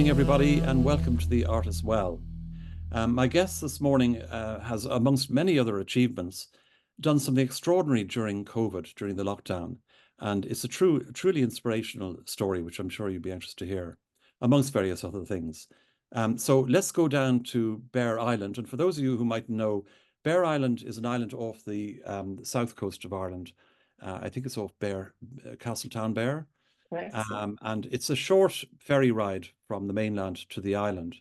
morning, everybody, and welcome to The Art as Well. My guest this morning has, amongst many other achievements, done something extraordinary during COVID, during the lockdown. And it's a truly inspirational story, which I'm sure you'd be interested to hear, amongst various other things. So let's go down to Bere Island. And for those of you who might know, Bere Island is an island off the south coast of Ireland. I think it's off Bere, Castletown Bere. Correct. And it's a short ferry ride from the mainland to the island.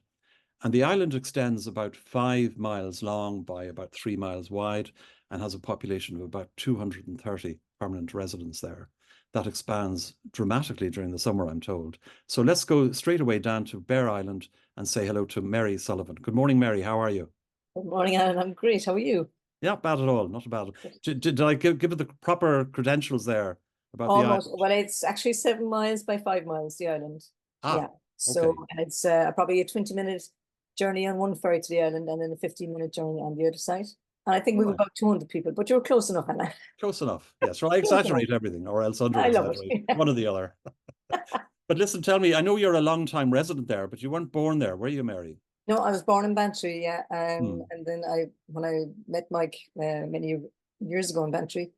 And the island extends about 5 miles long by about 3 miles wide and has a population of about 230 permanent residents there. That expands dramatically during the summer, I'm told. So let's go straight away down to Bere Island and say hello to Mary Sullivan. Good morning, Mary. How are you? Good morning, Alan. I'm great. How are you? Yeah, not bad at all. Not bad. Did I give it the proper credentials there about the island? Almost. Well, it's actually 7 miles by 5 miles, the island. Yeah. So, okay. and it's probably a 20-minute journey on one ferry to the island and then a 15-minute journey on the other side. And I think we were about 200 people, but you're close enough, Anna. Close enough. Yes. Well, I exaggerate everything, or else I love it. under-exaggerate. One or the other. But listen, tell me, I know you're a long-time resident there, but you weren't born there, were you, Mary? No, I was born in Bantry, yeah. And then when I met Mike many years ago in Bantry,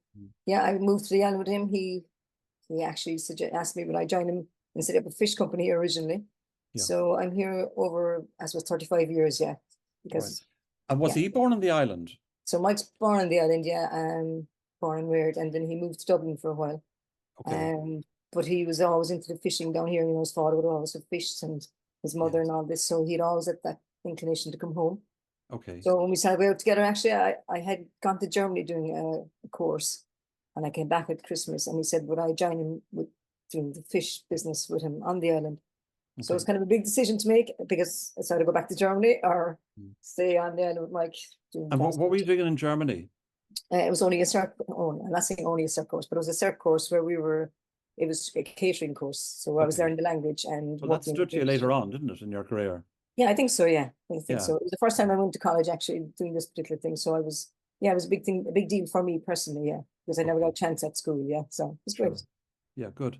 yeah, I moved to the island with him. He actually asked me would I join him and set up a fish company here originally. Yeah. So I'm here over, I suppose, 35 years, yeah. Because And was he born on the island? So Mike's born on the island, yeah, born and reared, and then he moved to Dublin for a while. Okay. But he was always into the fishing down here. You know, his father would always have fished, and his mother and all this. So he'd always had that inclination to come home. Okay. So when we started out together, actually, I had gone to Germany doing a course, and I came back at Christmas, and he said, would I join him with doing the fish business with him on the island? Okay. So it's kind of a big decision to make, because it's either go back to Germany or stay on the island with Mike. And what were you doing in Germany? It was only a cert. I'm not saying only a cert course, but it was a cert course where it was a catering course. So I was learning the language and. Well, that stood to you later on, didn't it, in your career? Yeah, I think so. Yeah, I think so. It was the first time I went to college actually doing this particular thing. So it was a big thing, a big deal for me personally. Yeah, because I never got a chance at school. Yeah, so it was great. Yeah, good.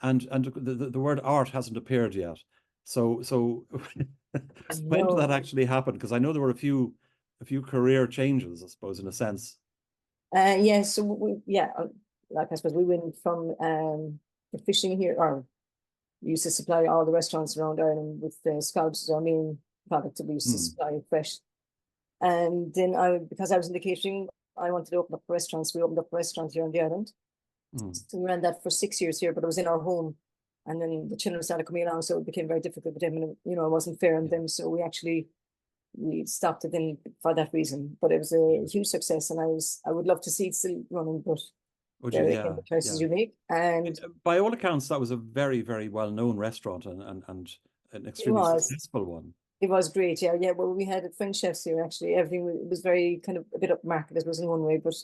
And the word art hasn't appeared yet. So when did that actually happen? Because I know there were a few career changes, I suppose, in a sense. Yeah. So like I suppose we went from the fishing here, or we used to supply all the restaurants around Ireland with scallops, our main product that we used to supply fresh. And then because I was in the catering, I wanted to open up restaurants. We opened up a restaurant here on the island. So we ran that for 6 years here, but it was in our home. And then the children started coming along, so it became very difficult with them, and it wasn't fair on them. So we stopped it then for that reason. But it was a huge success, and I would love to see it still running, but the choices you make. And by all accounts, that was a very, very well-known restaurant and an extremely successful one. It was great, yeah. Well, we had French chefs here, actually. Everything was very kind of a bit upmarket, as was in one way, but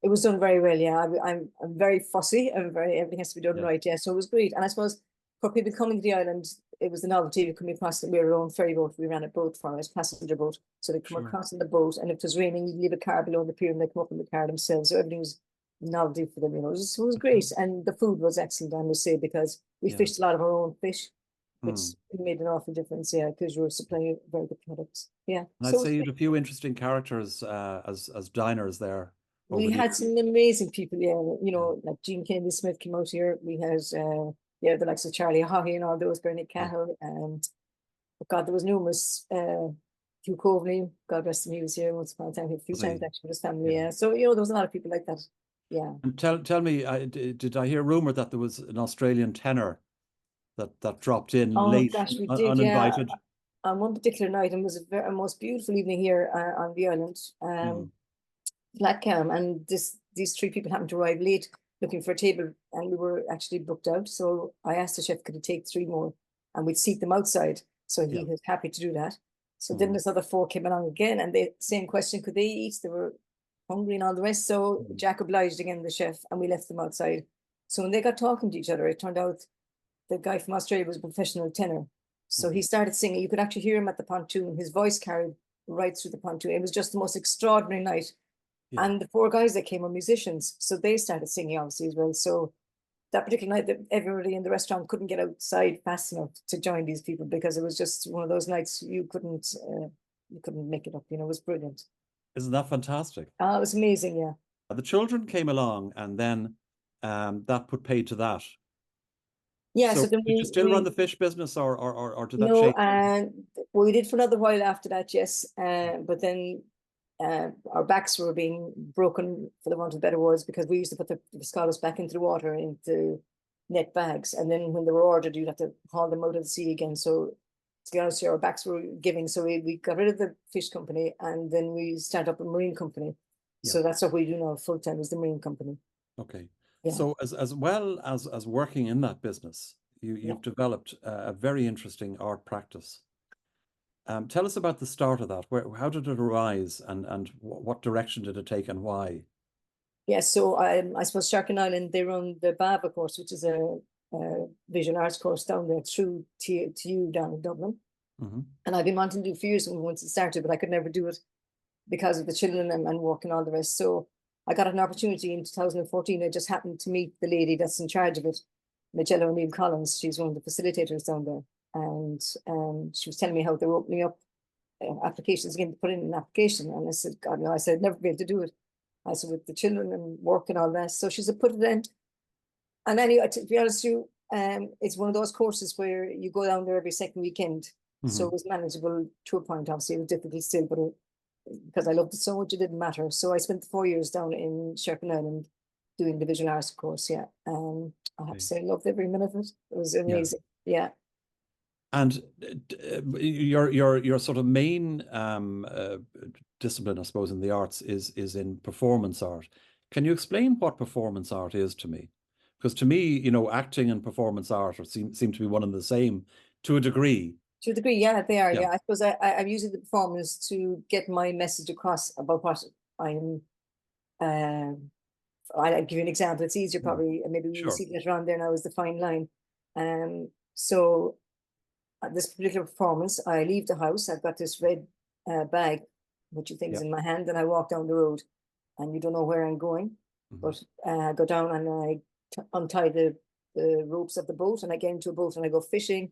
it was done very well, yeah. I'm very fussy. Everything has to be done right, yeah. So it was great. And I suppose for people coming to the island, it was the novelty of coming across. We had our own ferry boat. We ran a boat for us, passenger boat. So they come across in the boat, and if it was raining, you'd leave a car below the pier, and they come up in the car themselves. So everything was novelty for them, It was great. And the food was excellent, I must say, because we fished a lot of our own fish, which made an awful difference, yeah, because you were supplying very good products. Yeah. And I'd say you had a few interesting characters as diners there. We had some amazing people, like Jean Kennedy Smith came out here. We had the likes of Charlie Haughey and all those, Bernie Cahill, and God, there was numerous Hugh Coveney, God rest him, he was here once upon a time, a few times actually with his family. Yeah. So there was a lot of people like that. Yeah. And tell me, did I hear rumor that there was an Australian tenor that dropped in late, gosh, we did, uninvited? On one particular night, and it was a most beautiful evening here on the island. Blackcam, and these three people happened to arrive late looking for a table, and we were actually booked out. So I asked the chef, could he take 3 more, and we'd seat them outside. So he was happy to do that. So then this other 4 came along again, and the same question, could they eat? They were hungry and all the rest. So Jack obliged again, the chef, and we left them outside. So when they got talking to each other, it turned out the guy from Australia was a professional tenor. So he started singing. You could actually hear him at the pontoon. His voice carried right through the pontoon. It was just the most extraordinary night. And the 4 guys that came were musicians, so they started singing obviously as well. So that particular night, that everybody in the restaurant couldn't get outside fast enough to join these people, because it was just one of those nights you couldn't make it up. You know, it was brilliant. Isn't that fantastic? It was amazing. Yeah. The children came along, and then that put paid to that. Yeah. So So then did you still run the fish business, or did that no, change? and we did for another while after that, yes. But then our backs were being broken, for the want of better words, because we used to put the scallops back into the water into net bags, and then when they were ordered, you'd have to haul them out of the sea again. So to be honest, our backs were giving, so we got rid of the fish company, and then we started up a marine company. Yeah. So that's what we do now full time, is the marine company. Okay. Yeah. So as well as working in that business, you've Yeah. developed a very interesting art practice. Tell us about the start of that. How did it arise, and what direction did it take, and why? Yeah, so I suppose Sharkin Island, they run the BAVA course, which is a visual arts course down there through TU down in Dublin. And I've been wanting to do for years once it started, but I could never do it because of the children and work and all the rest. So I got an opportunity in 2014. I just happened to meet the lady that's in charge of it, Magella O'Neill Collins. She's one of the facilitators down there. And she was telling me how they were opening up applications again, to put in an application. And I said, God, no, I said, I'd never be able to do it. I said, with the children and work and all that. So she said, put it in. And anyway, to be honest with you, it's one of those courses where you go down there every second weekend. So it was manageable to a point. Obviously, it was difficult still, but because I loved it so much, it didn't matter. So I spent 4 years down in Sherkin Island doing the visual arts course. Yeah. I have to say, I loved every minute of it. It was amazing. Yeah. And your sort of main discipline, I suppose, in the arts is in performance art. Can you explain what performance art is to me? Because to me, you know, acting and performance art seem to be one and the same to a degree. To a degree, yeah, they are. Yeah. Yeah, I suppose I'm using the performance to get my message across about what I'm. I'll give you an example. It's easier, probably, and maybe we'll see later on there now, is the fine line. So this particular performance, I leave the house. I've got this red bag, which you think is in my hand, and I walk down the road, and you don't know where I'm going, but I go down and I untie the ropes of the boat, and I get into a boat and I go fishing,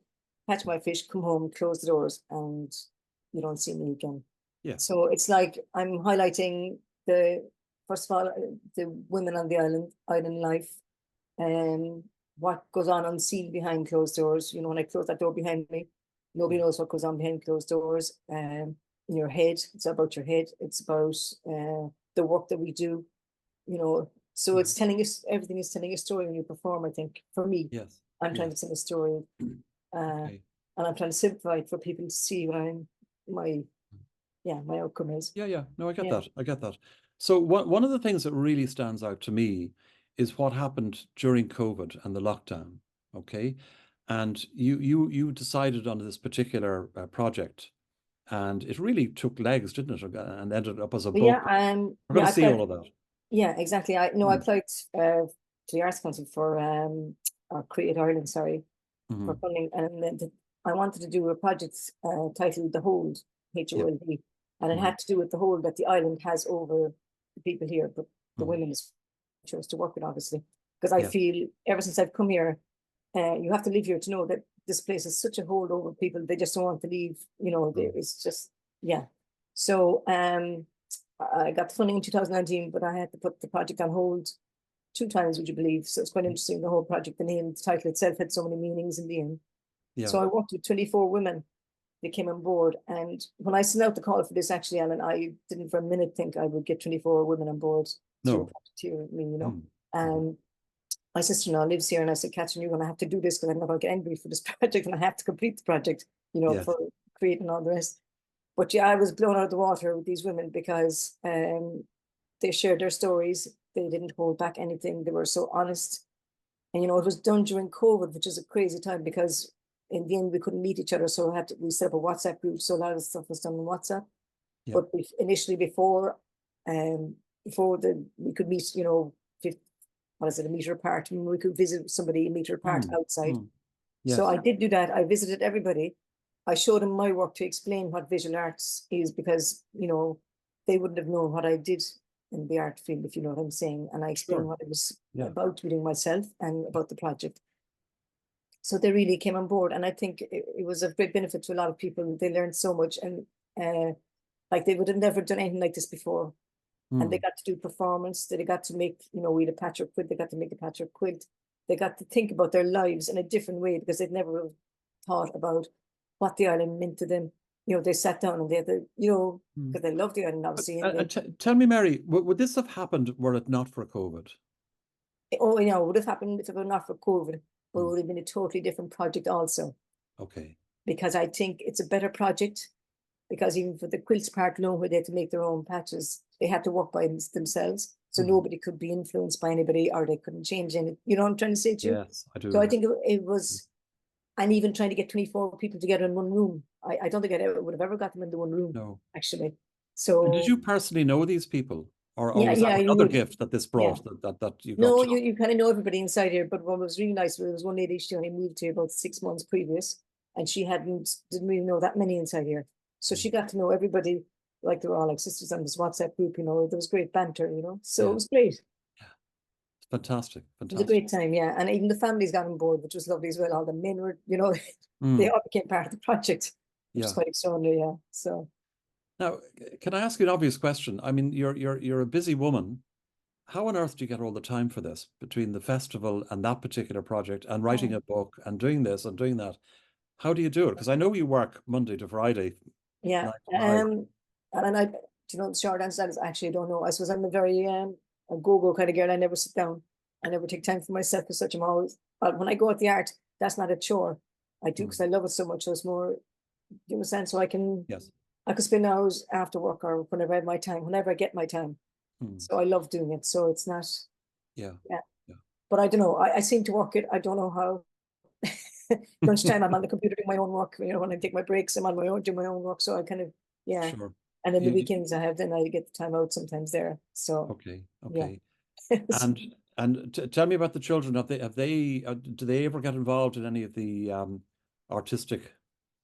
catch my fish, come home, close the doors, and you don't see me again. Yeah. So it's like I'm highlighting first of all, the women on the island life, and what goes on unseen behind closed doors. You know, when I close that door behind me, nobody knows what goes on behind closed doors. In your head, it's about your head. It's about the work that we do. You know, so it's telling us, everything is telling a story when you perform. I think for me, I'm trying to tell a story, and I'm trying to simplify it for people to see what my outcome is. Yeah. No, I get that. I get that. So one of the things that really stands out to me is what happened during COVID and the lockdown. Okay. And you decided on this particular project, and it really took legs, didn't it? And ended up as a book. We're going to see all of that. Yeah, exactly. I applied to the Arts Council for Create Ireland, for funding, and then I wanted to do a project titled The Hold, HOLD, and it had to do with the hold that the island has over the people here, but the women chose to work with, obviously, because I feel ever since I've come here, you have to live here to know that this place is such a hold over people. They just don't want to leave. You know, it's just So I got the funding in 2019, but I had to put the project on hold 2 times, would you believe? So it's quite interesting. The whole project, the name, the title itself had so many meanings in the end. So I worked with 24 women. They came on board, and when I sent out the call for this, actually, Alan, I didn't for a minute think I would get 24 women on board through a project here with me, you know. And my sister-in-law lives here, and I said, Catherine, you're going to have to do this, because I'm not going to get angry for this project, and I have to complete the project, you know, for creating all the rest. But I was blown out of the water with these women, because they shared their stories. They didn't hold back anything. They were so honest. And, you know, it was done during COVID, which is a crazy time, because in the end we couldn't meet each other. So we set up a WhatsApp group. So a lot of stuff was done on WhatsApp. But initially, before we could meet, you know, a meter apart. I mean, we could visit somebody a meter apart outside. So I did do that. I visited everybody. I showed them my work to explain what visual arts is, because, you know, they wouldn't have known what I did in the art field, if you know what I'm saying. And I explained Sure. what I was Yeah. about to be doing myself and about the project. So they really came on board, and I think it was of great benefit to a lot of people. They learned so much, and like they would have never done anything like this before. And they Mm. got to do performance. They got to make, we had a patchwork quilt. They got to make a patchwork quilt. They got to think about their lives in a different way because they'd never thought about what the island meant to them. They sat down and they had to, Mm. because they loved the island, obviously, and they, Tell me, Mary, would this have happened were it not for COVID? oh, it would have happened if it were not for COVID, but it Mm. would have been a totally different project also. Okay. Because I think it's a better project. Because even for the quilts part alone, where they had to make their own patches, they had to work by themselves. So Mm. nobody could be influenced by anybody, or they couldn't change anything. You know what I'm trying to say to you? Yes, I So I do. think it was, and even trying to get 24 people together in one room. I don't think I would have ever got them into one room, No. actually. And did So you personally know these people? Or yeah, was that yeah, you another would. gift that this Yeah. brought that you got No, to you kind of know everybody inside here, but what was really nice, there was one lady, she only moved here about 6 months previous, and she didn't really know that many inside here. So know? she got to know everybody, like they were all like sisters on this WhatsApp group, there was great banter, so it Yeah. was great. Fantastic. It was a Fantastic. great time, yeah. And even the families got on board, which was lovely as well. All the men were, they Mm. all became part of the project, which is Yeah. quite extraordinary, yeah. So Now, can I ask you an obvious question? I mean, you're a busy woman. How on earth do you get all the time for this between the festival and that particular project and writing um, a book and doing this and doing that? How do you do it? Because I know you work Monday to Friday, yeah. 9 to 5. And I, the short answer is actually I don't know. I suppose I'm a very a go-go kind of girl. I never sit down. I never take time for myself as such. I'm always, but when I go at the art, that's not a chore. I do because Mm. I love it so much. So it's more, you understand? So Yes. I could spend hours after work or whenever I have my time, whenever I get my time. Mm. So I love doing it. So it's not, Yeah. yeah. Yeah. But I don't know. I seem to work it. I don't know how. Lunchtime, I'm on the computer doing my own work. When I take my breaks, I'm on my own, doing my own work. So I kind of, yeah. Sure. And then the You, weekends then I get the time out sometimes there. So okay. yeah. Okay. And tell me about the children. Do they ever get involved in any of the artistic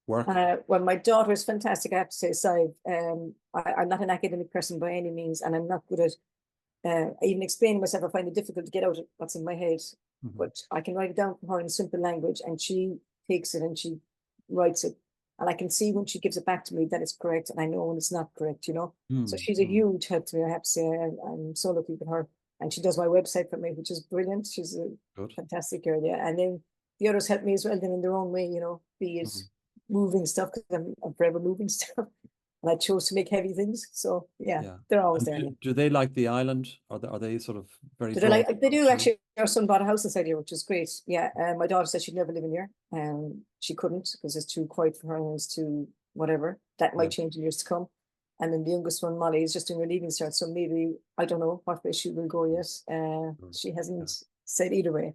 work? Well, my daughter is fantastic, I have to say. So I'm not an academic person by any means, and I'm not good at even explaining myself. I find it difficult to get out what's in my head, Mhm. but I can write it down for her in simple language, and she takes it and she writes it, and I can see when she gives it back to me that it's correct, and I know when it's not correct. So Mm. she's a Mm. huge help to me. I have to say, I'm so lucky with her, and she does my website for me, which is brilliant. She's a Good. fantastic girl, yeah. And then the others help me as well, then in their own way, be it Mhm. moving stuff because I'm forever moving stuff, and I chose to make heavy things. So yeah, Yeah. they're always And there. do they like the island? Are they sort of very So they're drawn to like they it do too? actually. Our son bought a house inside here, which is great. Yeah, my daughter said she'd never live in here, and she couldn't because it's too quiet for her and it's too whatever. That might Yeah. change in years to come. And then the youngest one, Molly, is just doing her leaving cert, so maybe I don't know what way she will go yet. Sure. She Yeah. hasn't said either way.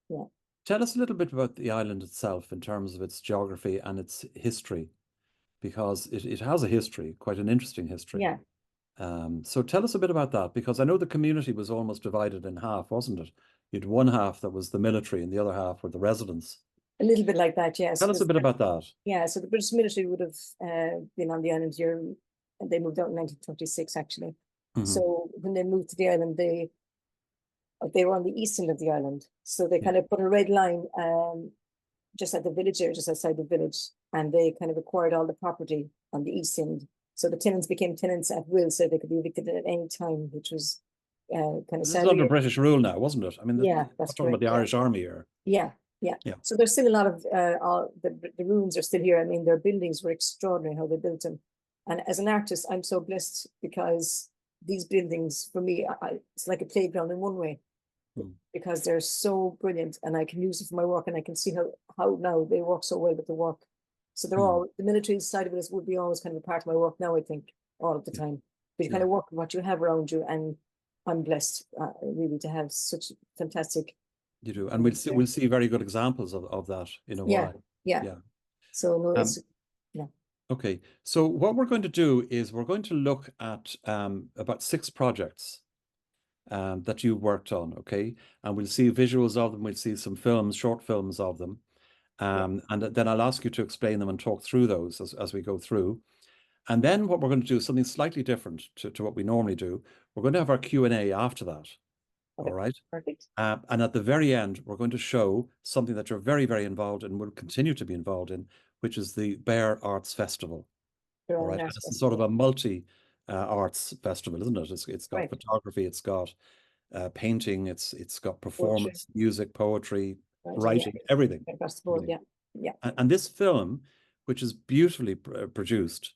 Yeah, Tell us a little bit about the island itself in terms of its geography and its history, because it has a history, quite an interesting history. yeah, So tell us a bit about that, because I know the community was almost divided in half, wasn't it? You'd one half that was the military and the other half were the residents. a little bit like that. Yes, Tell us a because bit about that. yeah, so the British military would have been on the island here, and they moved out in 1926 actually. Hmm. So when they moved to the island, they were on the east end of the island. So they Yeah. kind of put a red line just at the village there, just outside the village, and they kind of acquired all the property on the east end. So the tenants became tenants at will, so they could be evicted at any time, which was kind of This is sad. under British rule now, wasn't it? I mean, Yeah, we're that's talking about correct. the Yeah, Irish Army here. yeah, yeah. Yeah. So there's still a lot of all the ruins are still here. I mean, their buildings were extraordinary how they built them. And as an artist, I'm so blessed because these buildings, for me, it's like a playground in one way Mm. because they're so brilliant and I can use it for my work and I can see how now they work so well with the work. So they're Mm. all the military side of it would be always kind of a part of my work now, I think, all of the Yeah. time. But you kind Yeah. of work with what you have around you, and I'm blessed really to have such fantastic You do. And things there. we'll see very good examples of that in a Yeah, while. yeah. Yeah. So no, Um, it's yeah, okay. So what we're going to do is we're going to look at about 6 projects that you worked on, okay? And we'll see visuals of them. We'll see some films, short films of them. yeah, And then I'll ask you to explain them and talk through those as we go through. And then what we're going to do is something slightly different to what we normally do. We're going to have our Q&A after that. All Okay, right. perfect. And at the very end, we're going to show something that you're very, very involved in, will continue to be involved in, which is the Bere Arts Festival. Your All own right. And nurse it's a sort festival, of yeah. a multi arts festival, isn't it? It's got Right, photography, it's got painting, it's got poetry, performance, music, poetry, writing, yeah, writing, everything, across the board, everything. yeah, yeah. And this film, which is beautifully produced,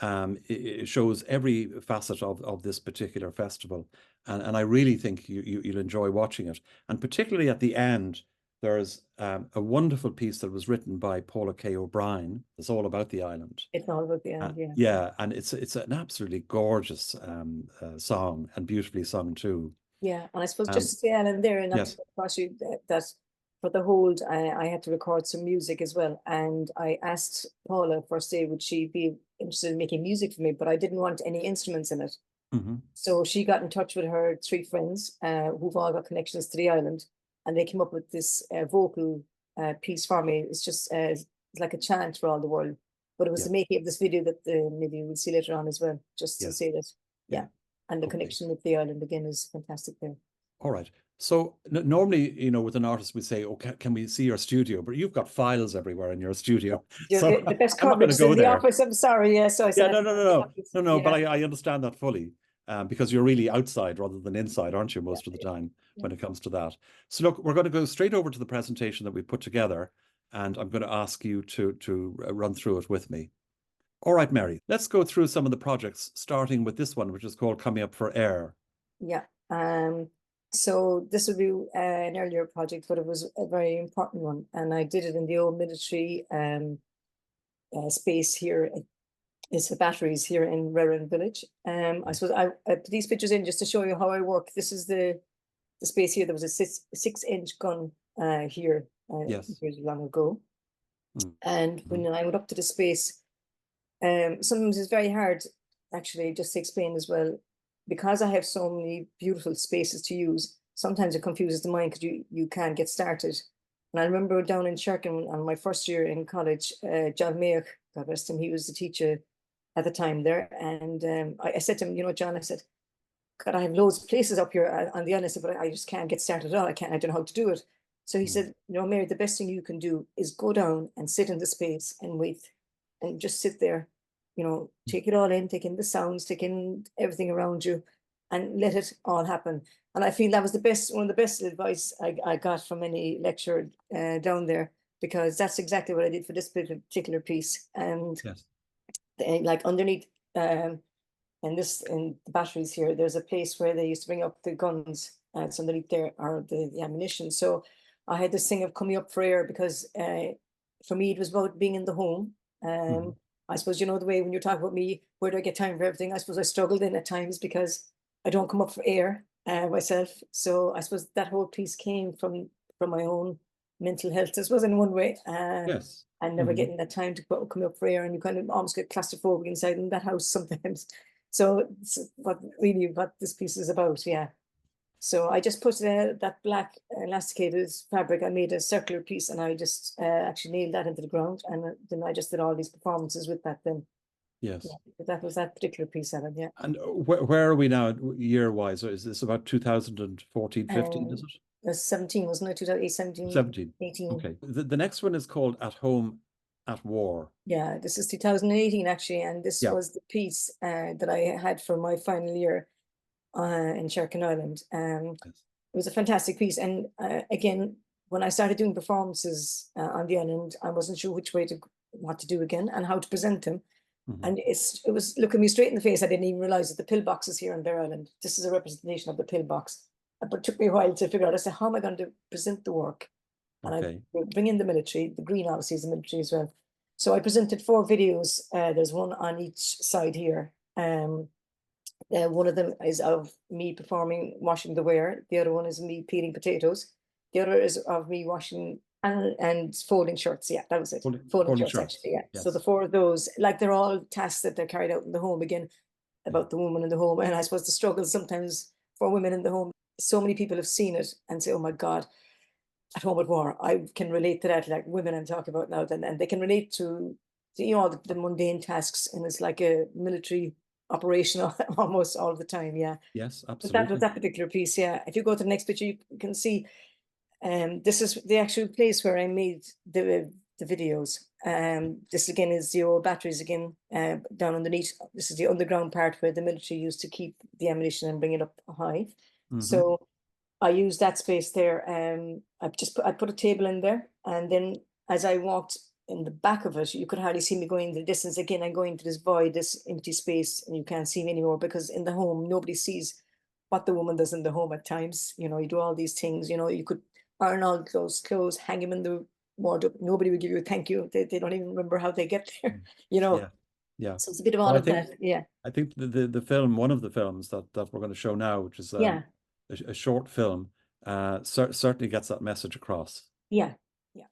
it shows every facet of this particular festival. And I really think you'll enjoy watching it. And particularly at the end, there's a wonderful piece that was written by Paula K. O'Brien. It's all about the island. It's all about the end, yeah. Yeah, and it's an absolutely gorgeous song, and beautifully sung too. Yeah, and I suppose just Um, to say, Alan, there, and not to yes. cut across you, that for the hold, I had to record some music as well. And I asked Paula first day, would she be interested in making music for me? But I didn't want any instruments in it. Hmm. So she got in touch with her three friends, who've all got connections to the island, and they came up with this vocal piece for me. It's just it's like a chant for all the world. But it was Yeah. the making of this video that maybe we'll see later on as well, just to Yes. say that, Yeah. yeah. And the Okay. connection with the island again is fantastic there. All right. So normally, with an artist, we say, "Oh, can we see your studio?" But you've got files everywhere in your studio, so The best I'm not going coverage to is in go the there. office. I'm sorry. Yeah, so I Yeah, said, no, no, no, no, no, no. But yeah, I understand that fully, because you're really outside rather than inside, aren't you, yeah, most of the time yeah. when it comes to that. So look, we're going to go straight over to the presentation that we put together, and I'm going to ask you to run through it with me. All right, Mary, let's go through some of the projects, starting with this one, which is called Coming Up for Air. Yeah. So this would be an earlier project, but it was a very important one, and I did it in the old military space here. It's the batteries here in Rerin Village. I suppose I put these pictures in just to show you how I work. This is the space here. There was a 6-inch gun here Yes. years long ago, Mm. and Mhm. when I went up to the space, sometimes it's very hard, actually, just to explain as well, because I have so many beautiful spaces to use. Sometimes it confuses the mind because you can't get started. And I remember down in Sherkin on my first year in college, John Mayer, God rest him, he was the teacher at the time there. And I said to him, John, I said, God, I have loads of places up here on the island, I said, but I just can't get started at all. I don't know how to do it. So he Mm. said, Mary, the best thing you can do is go down and sit in the space and wait and just sit there, take it all in, take in the sounds, take in everything around you and let it all happen. And I feel that was one of the best advice I got from any lecturer down there, because that's exactly what I did for this particular piece. And Yes. like underneath, in the batteries here, there's a place where they used to bring up the guns. It's underneath there, or the ammunition. So I had this thing of coming up for air, because for me it was about being in the home. Mhm. I suppose, the way when you talk about me, where do I get time for everything? I suppose I struggled in at times because I don't come up for air myself. So I suppose that whole piece came from my own mental health, I suppose, in one way. Yes. And never Hmm. getting that time to come up for air, and you kind of almost get claustrophobic inside in that house sometimes. So it's what this piece is about, yeah. So I just put that black elasticated fabric. I made a circular piece, and I just actually nailed that into the ground, and then I just did all these performances with that. Then, yeah, Yes. but that was that particular piece of it, yeah. And where are we now year-wise? Is this about 2014, 15, is Um, it? it was 17, wasn't it? 2017, 17. 18. Okay. The next one is called At Home at War. Yeah, this is 2018 actually, and this Yeah. was the piece that I had for my final year in Sherkin Island. Yes. It was a fantastic piece. And again, when I started doing performances on the island, I wasn't sure what to do again and how to present them. Hmm. And it was looking me straight in the face. I didn't even realize that the pillboxes here on Bere Island, this is a representation of the pillbox. But it took me a while to figure out, I said, how am I going to present the work? And I Okay. bring in the military, the green obviously is the military as well. So I presented 4 videos. There's one on each side here. One of them is of me performing washing the ware. The other one is me peeling potatoes. The other is of me washing and folding shirts. Yeah, that was it. Folding Holding shirts, actually. shirts. Yeah. So the Yes. 4 of those, like, they're all tasks that they're carried out in the home, again, Yeah. about the woman in the home. And I suppose the struggle sometimes for women in the home. So many people have seen it and say, "Oh my God, at home at war." I can relate to that. Like, women I'm talking about now, then, and they can relate to the mundane tasks, and it's like a military operation almost all the time. Yeah. Yes, But that was absolutely. that particular piece. Yeah. If you go to the next picture, you can see this is the actual place where I made the videos. This again is the old batteries again, down underneath. This is the underground part where the military used to keep the ammunition and bring it up high. So I used that space there. I put a table in there, and then as I walked in the back of it, you could hardly see me going the distance again. I'm going to this void, this empty space, and you can't see me anymore because in the home nobody sees what the woman does in the home at times. You do all these things. You could iron all those clothes, hang them in the wardrobe. Nobody would give you a thank you. They don't even remember how they get there. You know. Yeah, yeah. So it's a bit of Well, all of that. Yeah. I think the film, one of the films that we're going to show now, which is Yeah. a short film, certainly gets that message across. Yeah. Yeah.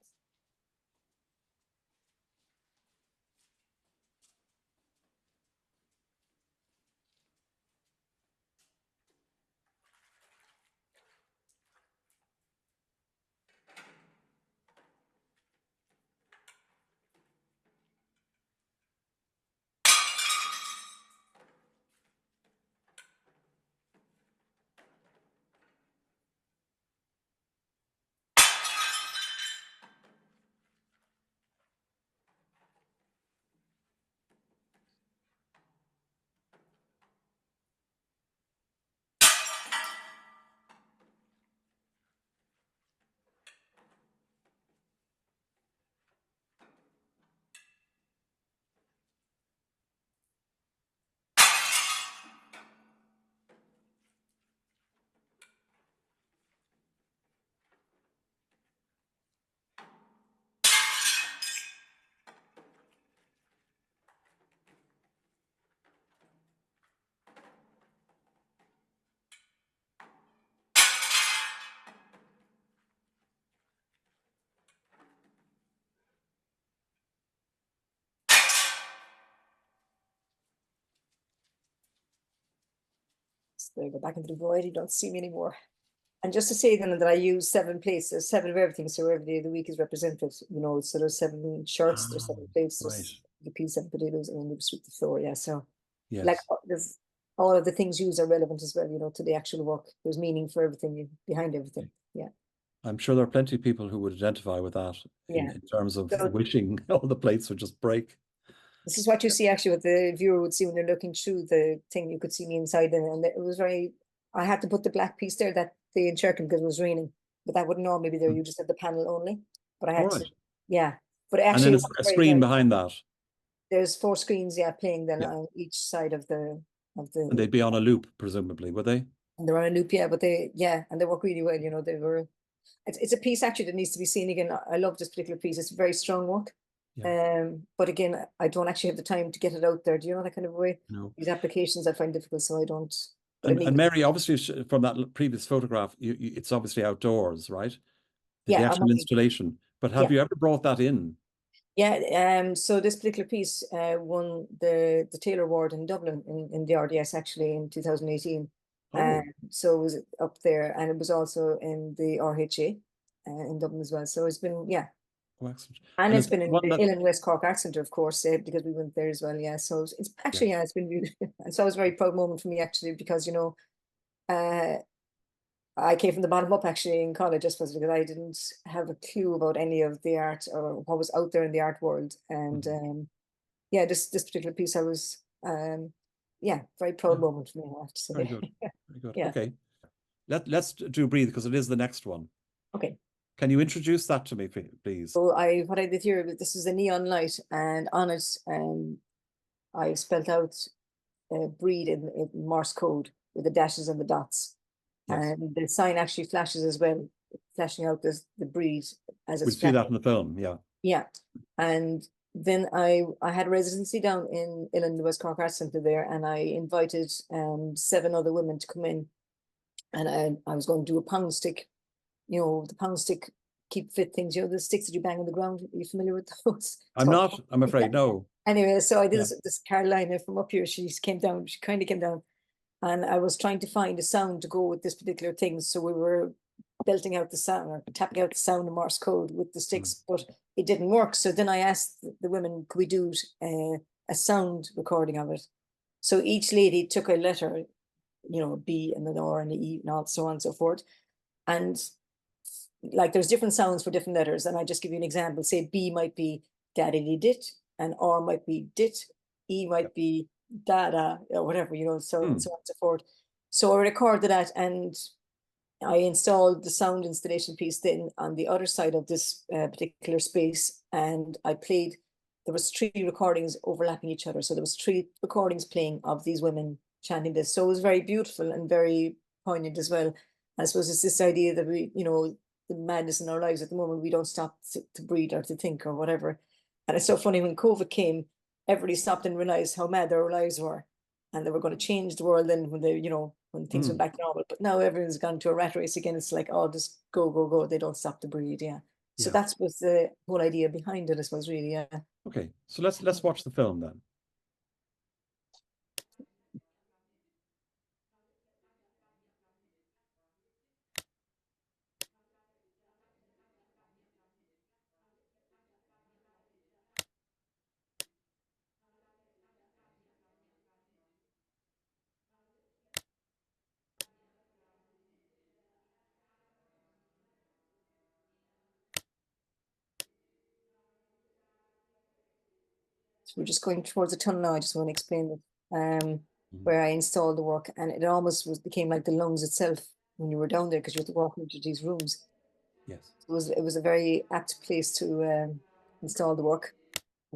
So there, go back into the void. You don't see me anymore. And just to say then that I use 7 plates, there's 7 of everything, so every day of the week is represented. So there's 7 shirts, there's 7 plates, Right. there's the peas, 7 potatoes, and then you sweep the floor. Yeah, so like Yes. there's all of the things used are relevant as well, to the actual work. There's meaning for everything behind everything. Yeah, I'm sure there are plenty of people who would identify with that yeah. in terms of So wishing all the plates would just break. this is what you see actually, what the viewer would see when they're looking through the thing. You could see me inside, and it was very. I had to put the black piece there that the enchanting because it was raining, but that wouldn't normally be there. Hmm. You just had the panel only, but I All had right. to, yeah. But And actually, then it was a very, screen very. behind that. There's 4 screens, yeah, playing then Yeah. on each side of And the. they'd be on a loop, presumably, would they? And they're on a loop, yeah, but and they work really well. They were. It's a piece actually that needs to be seen again. I love this particular piece. It's very strong work. Yeah. But again, I don't actually have the time to get it out there. Do you know that kind of way? No. These applications I find difficult, so I don't. But I And need. Mary, obviously, from that previous photograph, it's obviously outdoors, right? The Yeah, actual installation. But have yeah, you ever brought that in? yeah. So this particular piece won the Taylor Award in Dublin in the RDS actually in 2018. Oh, So it was up there, and it was also in the RHA in Dublin as well. So it's been, yeah. oh, excellent. And And it's is that been in one the that, Ilan West Cork Arts Centre, of course, because we went there as well. Yeah, so it's actually, yes. yeah, it's been beautiful. And so it was a very proud moment for me actually, because uh, I came from the bottom up actually in college, just because I didn't have a clue about any of the art or what was out there in the art world. And Mhm. yeah, this particular piece, I was yeah, very proud Yeah, moment for me, I have to very say. good. Very good. Yeah. Okay. Let's do breathe because it is the next one. Okay. Can you introduce that to me, please? So what I did here, this is a neon light, and on it, I spelled out breed in Morse code with the dashes and the dots. Yes. And the sign actually flashes as well, flashing out the breed as We'll it's see that flashing. in the film. Yeah. Yeah. And then I had a residency down in the West Cork Arts Centre there, and I invited 7 other women to come in, and I was going to do a pound stick, the pound stick keep fit things, the sticks that you bang on the ground. Are you familiar with those? It's I'm called. not, I'm afraid. No. Anyway, so I did Yeah. this Carolina from up here. She came down, she kind of came down, and I was trying to find a sound to go with this particular thing. So we were belting out the sound or tapping out the sound of Morse code with the Mm. sticks, but it didn't work. So then I asked the women, could we do a sound recording of it? So each lady took a letter, you know, B and an R and an E and all so on and so forth. And like there's different sounds for different letters. And I just give you an example. Say B might be daddy dit, and R might be dit, E might be dada, or whatever, you know, so and so on and so forth. So I recorded that, and I installed the sound installation piece then on the other side of this particular space, and I played. There was 3 recordings overlapping each other, so there was 3 recordings playing of these women chanting this. So it was very beautiful and very poignant as well. I suppose it's this idea that we, you know, the madness in our lives at the moment, we don't stop to breathe or to think or whatever. And it's so funny, when COVID came, everybody stopped and realized how mad their lives were, and they were going to change the world then when they, you know, when things went back to normal. But now everyone's gone to a rat race again. It's like, oh, just go, go, go. They don't stop to breathe. Yeah. So Yeah. that's was the whole idea behind it, I suppose, really. Yeah. Okay. So let's watch the film then. So we're just going towards the tunnel now. I just want to explain it. Where I installed the work, and it almost became like the lungs itself when you were down there, because you had to walk into these rooms. Yes. It was a very apt place to install the work.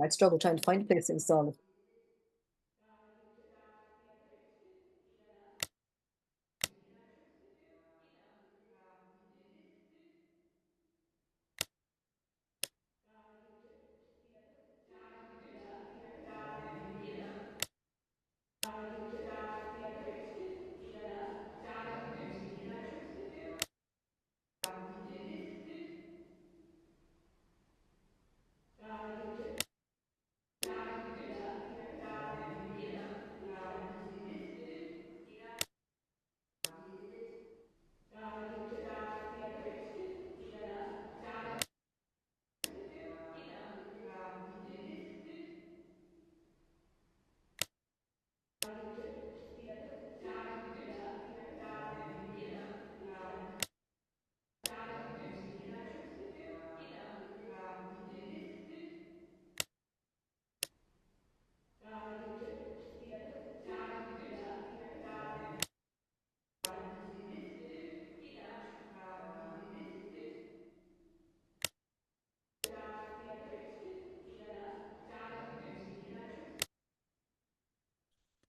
I'd struggle trying to find a place to install it.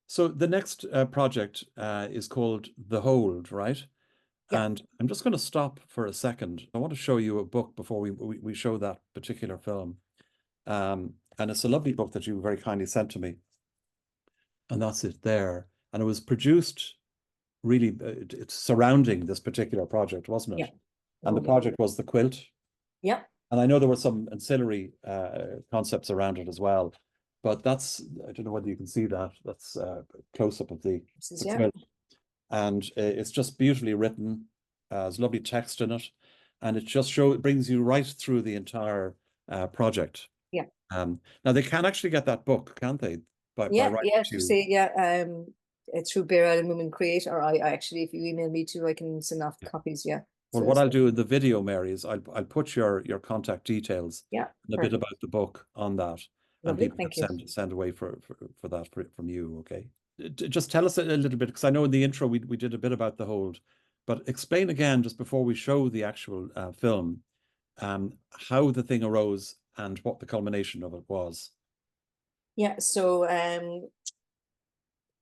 So the next project is called The Hold, right? Yeah. And I'm just going to stop for a second. I want to show you a book before we show that particular film. And it's a lovely book that you very kindly sent to me. And that's it there. And it was produced really it's surrounding this particular project, wasn't Yeah. it? And the Oh, yeah. project was the quilt. Yeah. And I know there were some ancillary concepts around it as well. But that's, I don't know whether you can see that. That's a close-up of the Yeah. quilt. And it's just beautifully written. There's lovely text in it. And it brings you right through the entire project. Yeah. Now they can actually get that book, can't they? By Yeah. writing Yeah. to To say, yeah. It's through Bere Island Women Create, or I actually, if you email me too, I can send off yeah. copies. Yeah. Well, So what it's, I'll do in the video, Mary, is I'll put your contact details yeah. and a bit Perfect. about the book on that, and Lovely. people can Thank you. send away for that from you. Okay, just tell us a little bit, because I know in the intro we did a bit about the hold, but explain again just before we show the actual film, how the thing arose and what the culmination of it was. Yeah. So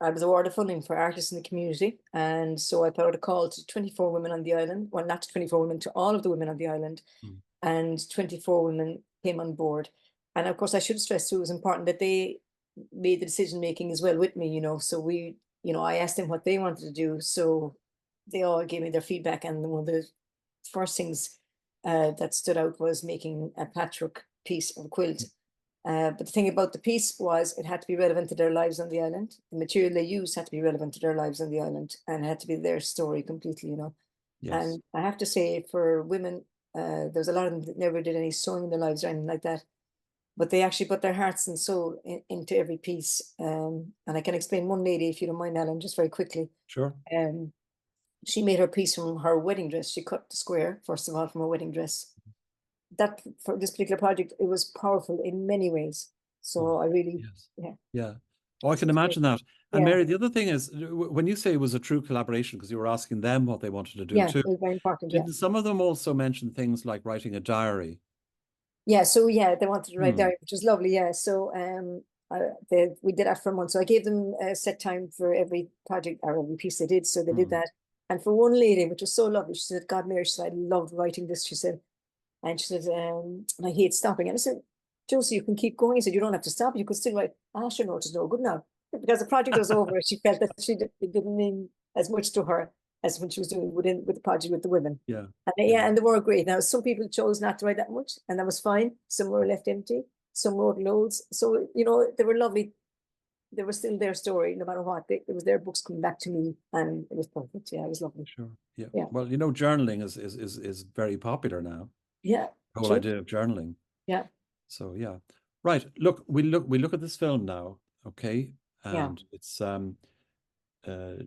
I was awarded funding for artists in the community. And so I put out a call to 24 women on the island. Well, not to 24 women, to all of the women on the island. Mm. And 24 women came on board. And of course, I should stress too, it was important that they made the decision making as well with me, you know. So we, you know, I asked them what they wanted to do. So they all gave me their feedback. And one of the first things that stood out was making a patchwork piece of a quilt. But the thing about the piece was it had to be relevant to their lives on the island. The material they used had to be relevant to their lives on the island, and it had to be their story completely, you know. Yes. And I have to say, for women There was a lot of them that never did any sewing in their lives or anything like that. But they actually put their hearts and soul into every piece. And I can explain one lady, if you don't mind, Alan, just very quickly. Sure. She made her piece from her wedding dress. She cut the square, first of all, from her wedding dress. That, for this particular project, it was powerful in many ways. Oh, So I really, yes. yeah. Yeah. Oh, I So can it's great. imagine that. And Yeah, Mary, the other thing is, when you say it was a true collaboration, because you were asking them what they wanted to do yeah, too, it was very important. Yeah. didn't some of them also mention things like writing a diary? Yeah, so yeah, they wanted to write Hmm. down, which was lovely. Yeah, so we did that for a month. So I gave them a set time for every project or every piece they did. So they did Hmm. that. And for one lady, which was so lovely, she said, "God, Mary," she said, "I loved writing this." She said, and she said, "And I hate stopping." And I said, "Josie, you can keep going." He said, "You don't have to stop. You could still write." "Ah, sure, no, it's no good now." Because the project was over, she felt that it didn't mean as much to her as when she was doing with the project with the women. Yeah. And Yeah. yeah, and they were great. Now, some people chose not to write that much, and that was fine. Some were left empty. Some wrote loads. So, they were lovely. They were still their story, no matter what. It was their books coming back to me, and it was perfect. Yeah, it was lovely. Sure. Yeah. Yeah, Well, journaling is very popular now. yeah, The whole true. idea of journaling. Yeah, So yeah. Right. Look, we look at this film now, okay? yeah. And it's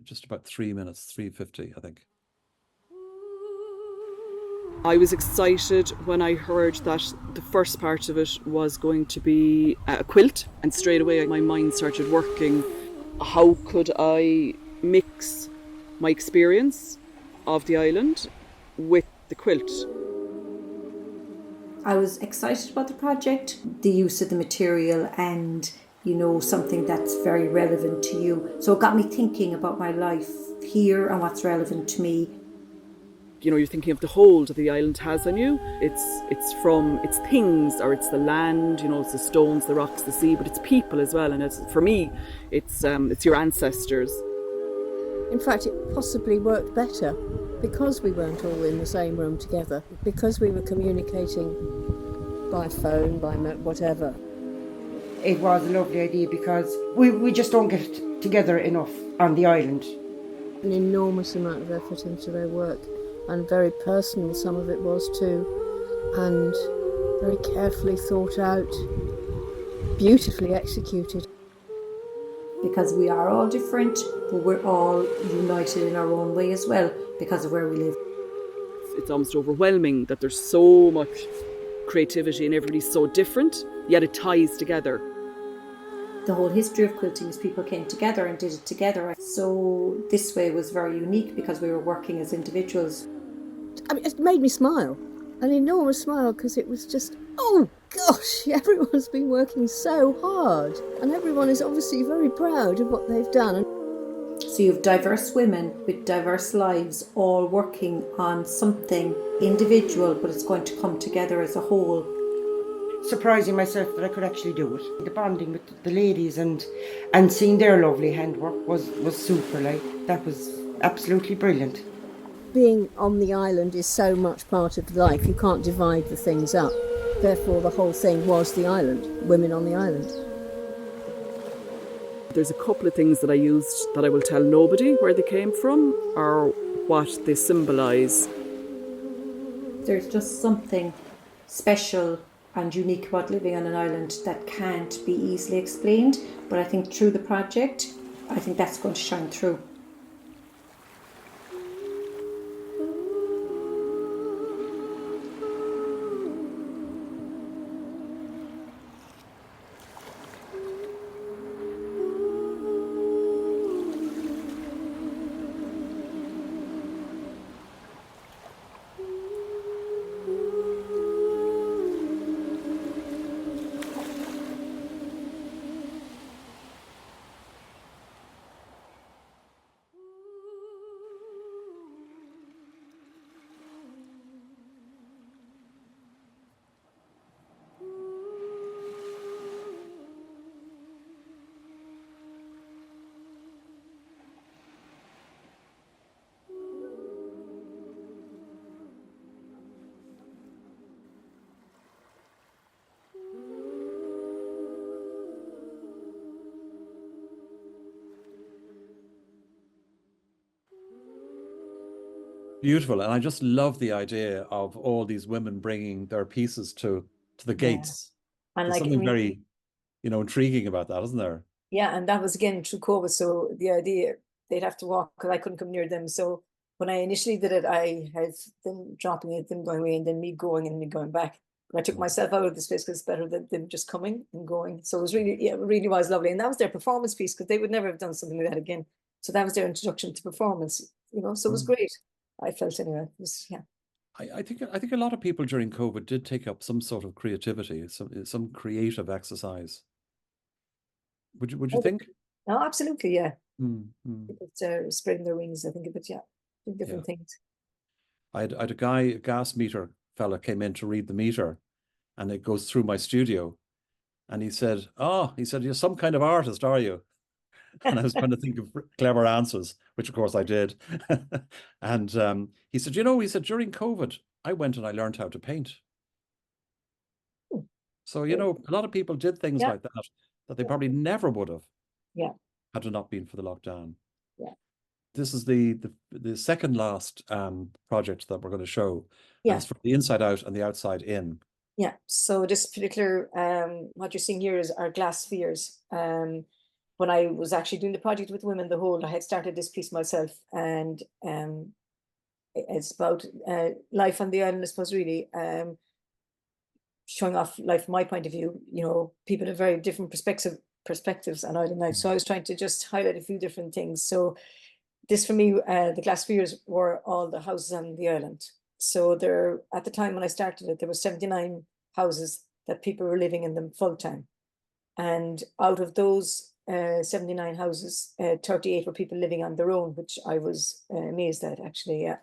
just about 3 minutes, 3:50, I think. I was excited when I heard that the first part of it was going to be a quilt, and straight away my mind started working. How could I mix my experience of the island with the quilt? I was excited about the project, the use of the material, and something that's very relevant to you. So it got me thinking about my life here and what's relevant to me. You're thinking of the hold that the island has on you. It's things, or it's the land, it's the stones, the rocks, the sea, but it's people as well. And for me, it's your ancestors. In fact, it possibly worked better because we weren't all in the same room together, because we were communicating by phone, by whatever. It was a lovely idea because we just don't get together enough on the island. An enormous amount of effort into their work, and very personal some of it was too, and very carefully thought out, beautifully executed. Because we are all different, but we're all united in our own way as well because of where we live. It's almost overwhelming that there's so much creativity and everybody's so different, yet it ties together. The whole history of quilting is people came together and did it together. So this way was very unique because we were working as individuals. It made me smile, an enormous smile, because it was just, oh gosh, everyone's been working so hard, and everyone is obviously very proud of what they've done. So you have diverse women with diverse lives all working on something individual, but it's going to come together as a whole. Surprising myself that I could actually do it. The bonding with the ladies and seeing their lovely handwork was super. That was absolutely brilliant. Being on the island is so much part of life, you can't divide the things up. Therefore, the whole thing was the island, women on the island. There's a couple of things that I used that I will tell nobody where they came from or what they symbolise. There's just something special and unique about living on an island that can't be easily explained, but I think through the project, I think that's going to shine through. Beautiful. And I just love the idea of all these women bringing their pieces to the Yeah. gates. And There's like, I something mean, very, intriguing about that, isn't there? yeah, and that was again through COVID. So the idea they'd have to walk because I couldn't come near them. So when I initially did it, I had them dropping it, them going away, and then me going and me going back. But I took Mm. myself out of the space because it's better than them just coming and going. So it was really, yeah, it really was lovely. And that was their performance piece because they would never have done something like that again. So that was their introduction to performance, so it was Mm. great. I felt anyway. It was, yeah. I think a lot of people during COVID did take up some sort of creativity, some creative exercise. Would you think? No, absolutely, yeah. Mm, mm. It's spreading their wings, I think of it, yeah. Different things. I had a guy, a gas meter fella came in to read the meter, and it goes through my studio. And he said, you're some kind of artist, are you? And I was trying to think of clever answers, which of course I did. And he said, he said, during COVID, I went and I learned how to paint. So, a lot of people did things Yeah. like that they probably never would have Yeah. had it not been for the lockdown. Yeah. This is the second last project that we're going to show. And Yeah. it's from the inside out and the outside in. Yeah. So this particular, what you're seeing here is our glass spheres. When I was actually doing the project with Women the Whole, I had started this piece myself, and it's about life on the island, I suppose, really. Showing off life from my point of view, people have very different perspectives on island life. So I was trying to just highlight a few different things. So this, for me, the glass spheres were all the houses on the island. So there, at the time when I started it, there were 79 houses that people were living in them full time. And out of those 79 houses, 38 were people living on their own, which I was amazed at, actually, yeah.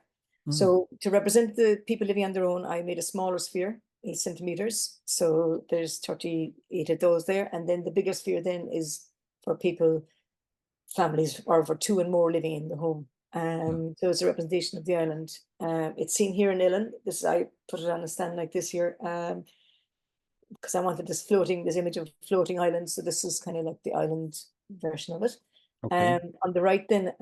So to represent the people living on their own, I made a smaller sphere, 8 centimeters. So there's 38 of those there. And then the bigger sphere then is for people, families, or for 2 and more living in the home. So it's a representation of the island. It's seen here in Ilan. I put it on a stand like this here, because I wanted this image of floating island. So this is kind of like the island version of it. Okay. On the right then,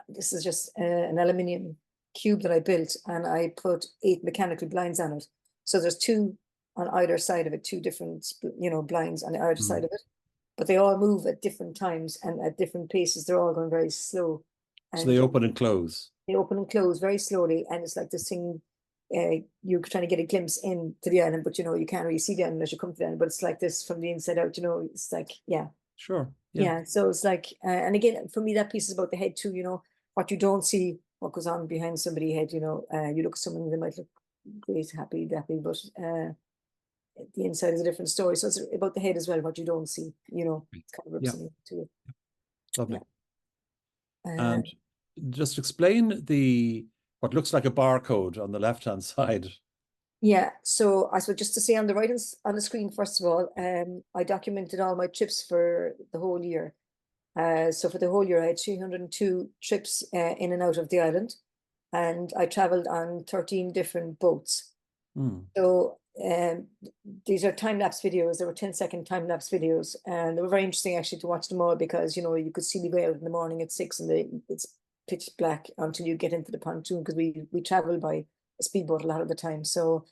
this is just an aluminium cube that I built, and I put 8 mechanical blinds on it. So there's 2 on either side of it, 2 different, blinds on either side of it. But they all move at different times and at different paces. They're all going very slow. So they open and close. They open and close very slowly, and it's like this thing. You're trying to get a glimpse into the island, but you can't really see the island as you come to the island. But it's like this from the inside out. It's like, yeah. Sure. Yeah. So it's like, and again, for me, that piece is about the head too. What you don't see, what goes on behind somebody's head. You look at someone, they might look great, happy, dappy, but the inside is a different story. So it's about the head as well, what you don't see. It's kind of representing to you. Lovely. Yeah. And just explain what looks like a barcode on the left-hand side. Yeah, so I suppose just to say on the right on the screen, first of all, I documented all my trips for the whole year. So for the whole year, I had 302 trips in and out of the island, and I traveled on 13 different boats. So these are time-lapse videos. There were 10-second time-lapse videos, and they were very interesting actually to watch them all, because you could see me go out in the morning at 6 and it's pitch black until you get into the pontoon, because we travel by a speedboat a lot of the time. So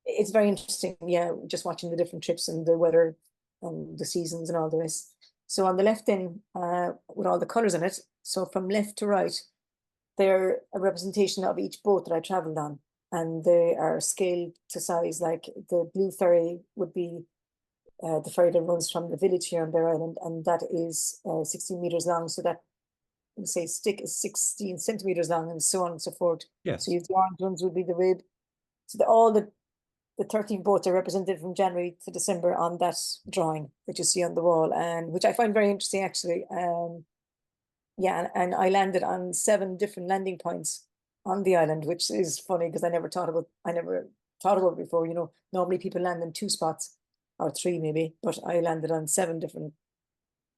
it's very interesting, yeah, just watching the different trips and the weather and the seasons and all the rest. So on the left then, with all the colours in it, so from left to right, they're a representation of each boat that I travelled on, and they are scaled to size. Like the blue ferry would be the ferry that runs from the village here on Bere Island, and that is 16 meters long. So that, say, stick is 16 centimeters long, and so on and so forth. Yes. So the orange ones would be the rib. So all the 13 boats are represented from January to December on that drawing that you see on the wall, and which I find very interesting actually. Yeah, and I landed on 7 different landing points on the island, which is funny because I never thought about it before. Normally people land in 2 spots or 3 maybe, but I landed on 7 different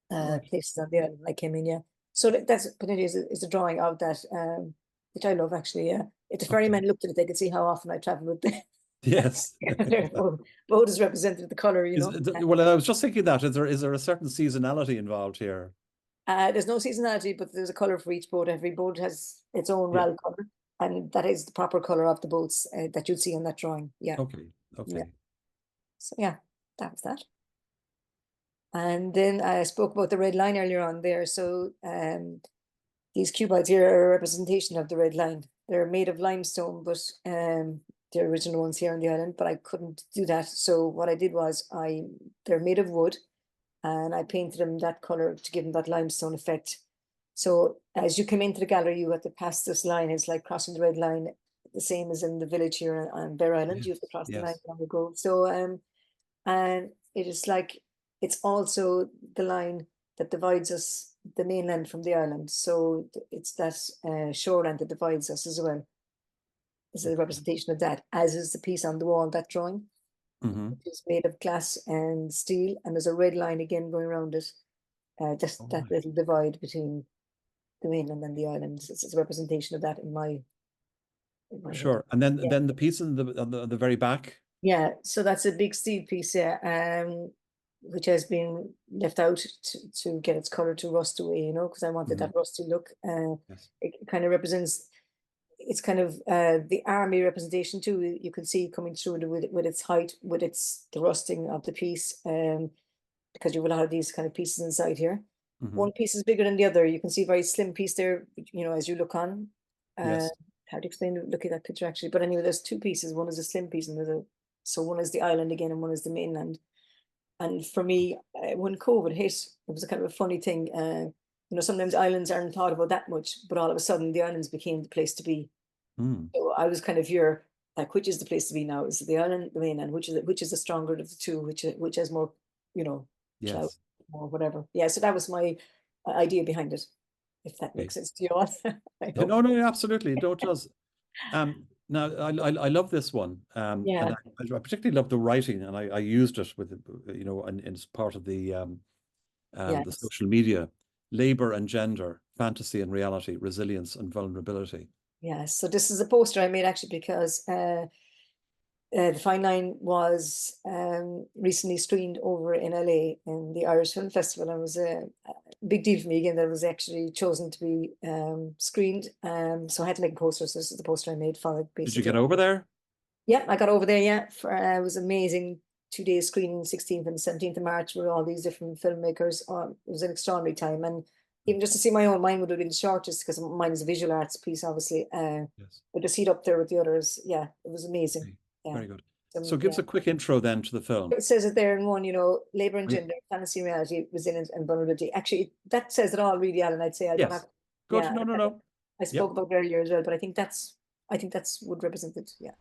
places on the island when I came in. Yeah, so that's is a drawing of that, which I love actually. Yeah, if the ferryman looked at it, they could see how often I travel with them. Yes. Boat is represented the colour, Well, I was just thinking that is there a certain seasonality involved here? There's no seasonality, but there's a colour for each boat. Every boat has its own Yeah. RAL colour, and that is the proper colour of the boats that you'd see on that drawing. Yeah. Okay. Okay. Yeah. So yeah, that was that. And then I spoke about the red line earlier on there. So these cubites here are a representation of the red line. They're made of limestone, but the original ones here on the island, but I couldn't do that. So what I did was they're made of wood, and I painted them that color to give them that limestone effect. So as you come into the gallery, you have to pass this line. It's like crossing the red line, the same as in the village here on Bere Island. You have to cross the line on the go. So and it is like, it's also the line that divides us, the mainland from the island. So it's that shoreline that divides us as well. This is a representation of that, as is the piece on the wall, that drawing. Mm-hmm. Which is made of glass and steel, and there's a red line again going around it. Just that little divide between the mainland and the islands. It's a representation of that in my Sure. head. And then Yeah. the piece on the very back. Yeah, so that's a big steel piece, which has been left out to get its color to rust away, you know, because I wanted that rusty look. Yes. It kind of represents, it's kind of the army representation too. You can see coming through with its height, with the rusting of the piece, because you have a lot of these kind of pieces inside here. Mm-hmm. One piece is bigger than the other. You can see a very slim piece there, you know, as you look on. Yes. How to explain, look at that picture actually. But anyway, there's two pieces. One is a slim piece, and so one is the island again, and one is the mainland. And for me, when COVID hit, it was a kind of a funny thing. You know, sometimes islands aren't thought about that much, but all of a sudden the islands became the place to be. Mm. So I was kind of here, like, which is the place to be now? Is it the island, the mainland? Which is the stronger of the two? Which has more, you know, clout Yes. or whatever? Yeah. So that was my idea behind it, if that makes sense to you all. I hope. No, absolutely. No, it does. Now I love this one. Yeah. And I particularly love the writing, and I used it with, you know, and as part of the Yes. social media. Labor and gender, fantasy and reality, resilience and vulnerability. Yes. So this is a poster I made actually because the Fine Line was recently screened over in LA in the Irish Film Festival, and it was a big deal for me again that it was actually chosen to be screened. So I had to make a poster. So this is the poster I made for it. Basically. Did you get over there? Yeah, I got over there. Yeah, it was amazing. 2 days screening, 16th and 17th of March, with all these different filmmakers. It was an extraordinary time, and even just to see my own, mine would have been the shortest because mine is a visual arts piece, obviously. Yes. But to see it up there with the others, yeah, it was amazing. Okay. Yeah. Very good. So give us a quick intro then to the film. It says it there in one, you know, labor and gender, fantasy, reality, resilience, and vulnerability. Actually, that says it all, really, Alan. I'd say I don't Yes. have. Good. Yeah, No. I spoke about it earlier as well, but I think that's would represent it. Yeah.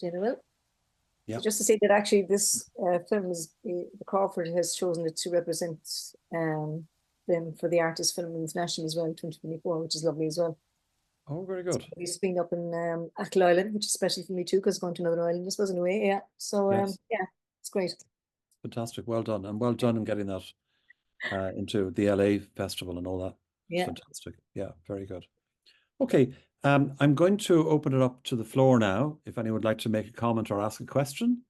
Shana will. Yeah. So just to say that actually this film is, the Crawford has chosen it to represent them for the Artist Film International as well, 2024, which is lovely as well. Oh, very good. It's been up in Achill Island, which is special for me too, because going to another island just wasn't away. Yeah. So Yes. yeah, it's great. Fantastic. Well done. And well done in getting that into the LA festival and all that. Yeah. Fantastic. Yeah, very good. Okay. I'm going to open it up to the floor now. If anyone would like to make a comment or ask a question.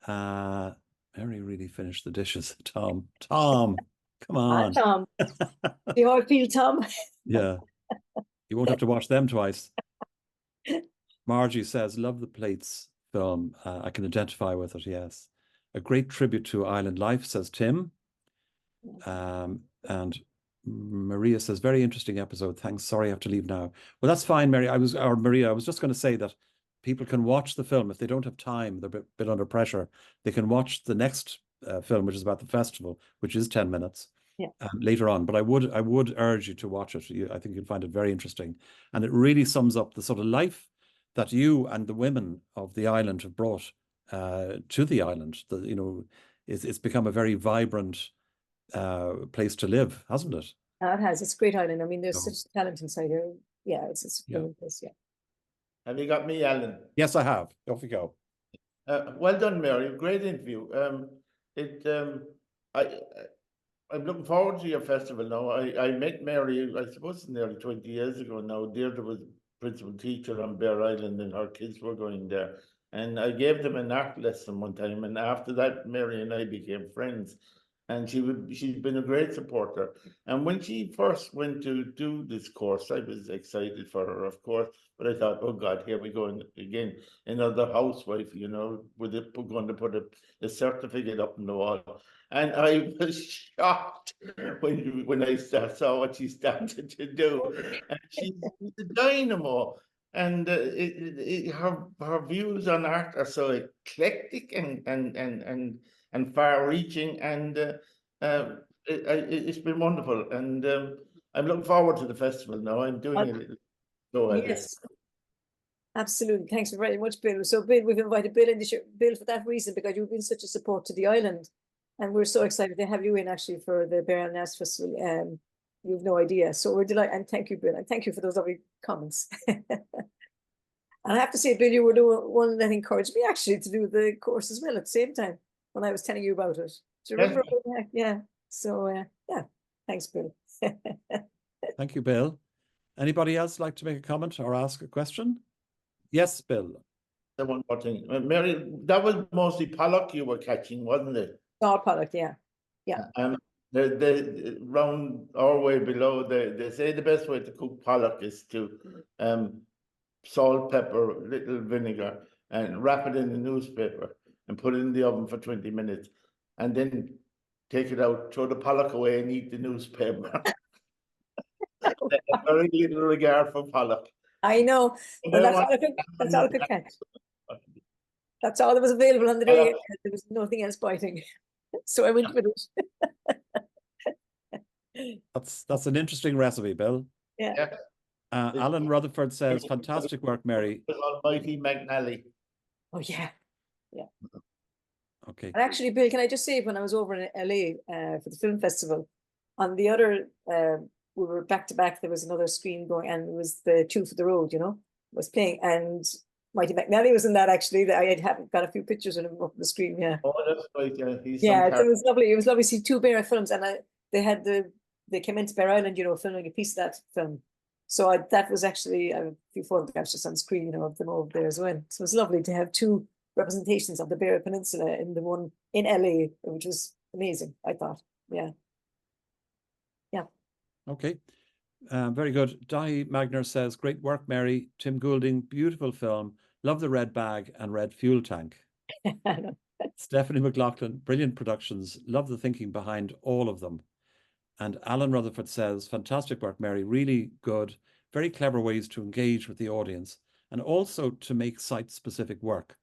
Mary really finished the dishes. Tom, come on. Tom. Do you know how I feel, Tom? Yeah. You won't have to watch them twice. Margie says, love the plates film. I can identify with it, yes. A great tribute to island life, says Tim. And Maria says, very interesting episode. Thanks. Sorry, I have to leave now. Well, that's fine, Maria, I was just going to say that people can watch the film if they don't have time, they're a bit under pressure. They can watch the next film, which is about the festival, which is 10 minutes. Yeah. Later on, but I would urge you to watch it. I think you'll find it very interesting, and it really sums up the sort of life that you and the women of the island have brought to the island. It's become a very vibrant place to live, hasn't it? It has. It's a great island. I mean, there's No. such talent inside here. Yeah, it's a Yeah. brilliant place. Yeah. Have you got me, Alan? Yes, I have. Off you go. Well done, Mary. Great interview. I'm looking forward to your festival now. I met Mary, I suppose, nearly 20 years ago now. Deirdre was principal teacher on Bere Island, and her kids were going there. And I gave them an art lesson one time. And after that, Mary and I became friends. And she's been a great supporter. And when she first went to do this course, I was excited for her, of course. But I thought, oh God, here we go again, another housewife, with it going to put a certificate up on the wall. And I was shocked when I saw what she started to do. And she's a dynamo. And her views on art are so eclectic and far-reaching, and it's been wonderful. And I'm looking forward to the festival now. I'm doing a little show at Yes. Absolutely. Thanks very much, Bill. So, Bill, we've invited Bill in this year, Bill, for that reason, because you've been such a support to the island. And we're so excited to have you in actually for the Bere Island Arts Festival. You've no idea. So we're delighted. And thank you, Bill. And thank you for those lovely comments. And I have to say, Bill, you were the one that encouraged me actually to do the course as well at the same time when I was telling you about it. Do you remember? Yes. Yeah. So, yeah. Thanks, Bill. Thank you, Bill. Anybody else like to make a comment or ask a question? Yes, Bill. One more thing. Mary, that was mostly pollock you were catching, wasn't it? All product, yeah. Yeah. The round our way below, they say the best way to cook pollock is to salt, pepper, little vinegar, and wrap it in the newspaper and put it in the oven for 20 minutes, and then take it out, throw the pollock away, and eat the newspaper. Very little regard for pollock. I know. Well, that's all I could catch. That's all that was available on the day. There was nothing else biting. So I went with it. That's an interesting recipe, Bill. Yeah. Alan Rutherford says, fantastic work, Mary. Almighty McNally. Oh, yeah. Yeah. Okay. And actually, Bill, can I just say, when I was over in LA for the film festival, on the other, we were back to back, there was another screen going, and it was the Two for the Road, was playing. And Mighty McNally was in that, actually. I haven't got a few pictures of him up on the screen, yeah. Oh, that's right, yeah. Yeah, it was lovely. It was lovely to see two Bere films, and they came into Bere Island, filming a piece of that film. So that was actually a few photographs just on screen, of them over there as well. So it's lovely to have two representations of the Bere Peninsula in the one in LA, which was amazing, I thought. Yeah. Yeah. Okay. Very good. Dahi Magner says, great work, Mary. Tim Goulding, beautiful film. Love the red bag and red fuel tank. Stephanie McLaughlin, brilliant productions. Love the thinking behind all of them. And Alan Rutherford says, fantastic work, Mary. Really good. Very clever ways to engage with the audience and also to make site-specific work.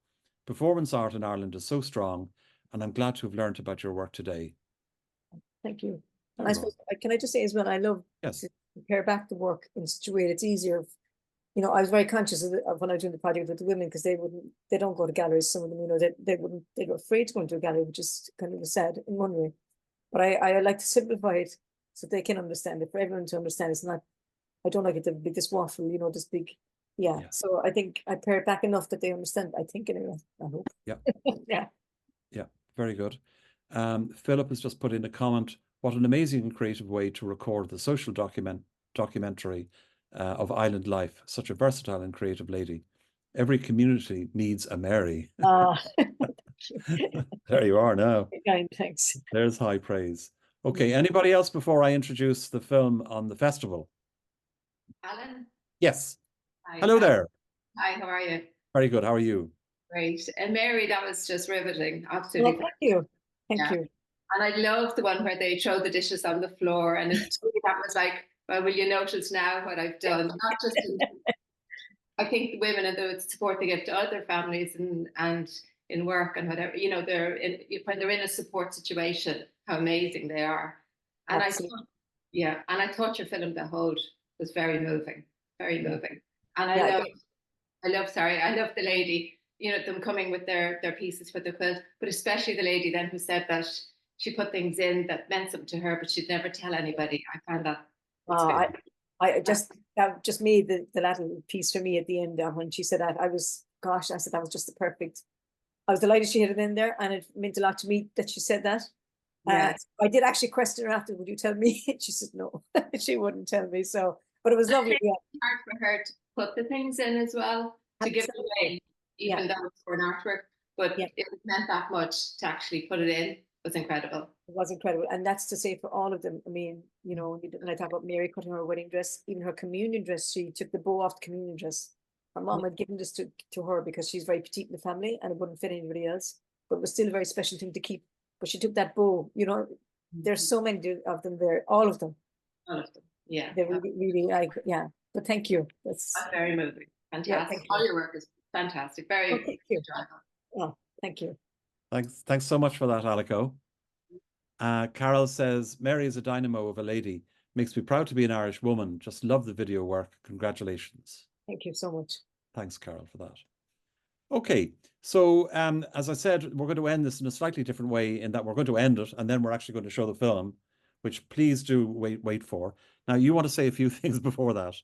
Performance art in Ireland is so strong, and I'm glad to have learned about your work today. Thank you. And I suppose, can I just say as well, I love to compare back the work in such a way that's easier you know, I was very conscious of when I was doing the project with the women, because they don't go to galleries. Some of them, you know, they were afraid to go into a gallery, which is kind of sad in one way. But I like to simplify it so they can understand it, for everyone to understand. It's not, I don't like it to be this waffle, you know, this big, yeah. Yeah. So I think I pare it back enough that they understand, I think, anyway, I hope. Yeah. Yeah. Yeah, very good. Philip has just put in a comment, what an amazing and creative way to record the social documentary of island life. Such a versatile and creative lady. Every community needs a Mary. There you are now. Kind, thanks. There's high praise. Okay, anybody else before I introduce the film on the festival? Alan? Yes. Hi. Hello there. Hi, how are you? Very good. How are you? Great. And Mary, that was just riveting. Well, Absolutely. thank you. Thank Yeah. you. And I love the one where they throw the dishes on the floor. And that was like, well, will you notice now what I've done? Not just I think the women and the support they give to other families and in work and whatever, you know, when they're in a support situation, how amazing they are. And Absolutely. I thought your film, The Hold, was very moving, very moving. And Yeah, I love the lady, you know, them coming with their pieces for the quilt, but especially the lady then who said that she put things in that meant something to her, but she'd never tell anybody. I found that. That just made the little piece for me at the end when she said that. I said that was just the perfect. I was delighted she had it in there, and it meant a lot to me that she said that. Yeah. I did actually question her after, would you tell me? She said no, she wouldn't tell me. So, but it was lovely. Yeah. Hard for her to put the things in as well, to give it away, even though it's for an artwork. But it meant that much to actually put it in. Was incredible. It was incredible. And that's to say for all of them. I mean, you know, when I talk about Mary cutting her wedding dress, even her communion dress, she took the bow off the communion dress. Her mom had given this to her because she's very petite in the family and it wouldn't fit anybody else. But it was still a very special thing to keep. But she took that bow, you know, there's so many of them there, all of them. All of them, yeah. They really, really like, yeah. But thank you. That's very moving. Fantastic. Yeah, all your work is fantastic. Very thank you. enjoyable. Oh, thank you. Thanks so much for that, Alico. Carol says, Mary is a dynamo of a lady. Makes me proud to be an Irish woman. Just love the video work. Congratulations. Thank you so much. Thanks, Carol, for that. Okay, so as I said, we're going to end this in a slightly different way in that we're going to end it and then we're actually going to show the film, which please do wait for. Now, you want to say a few things before that?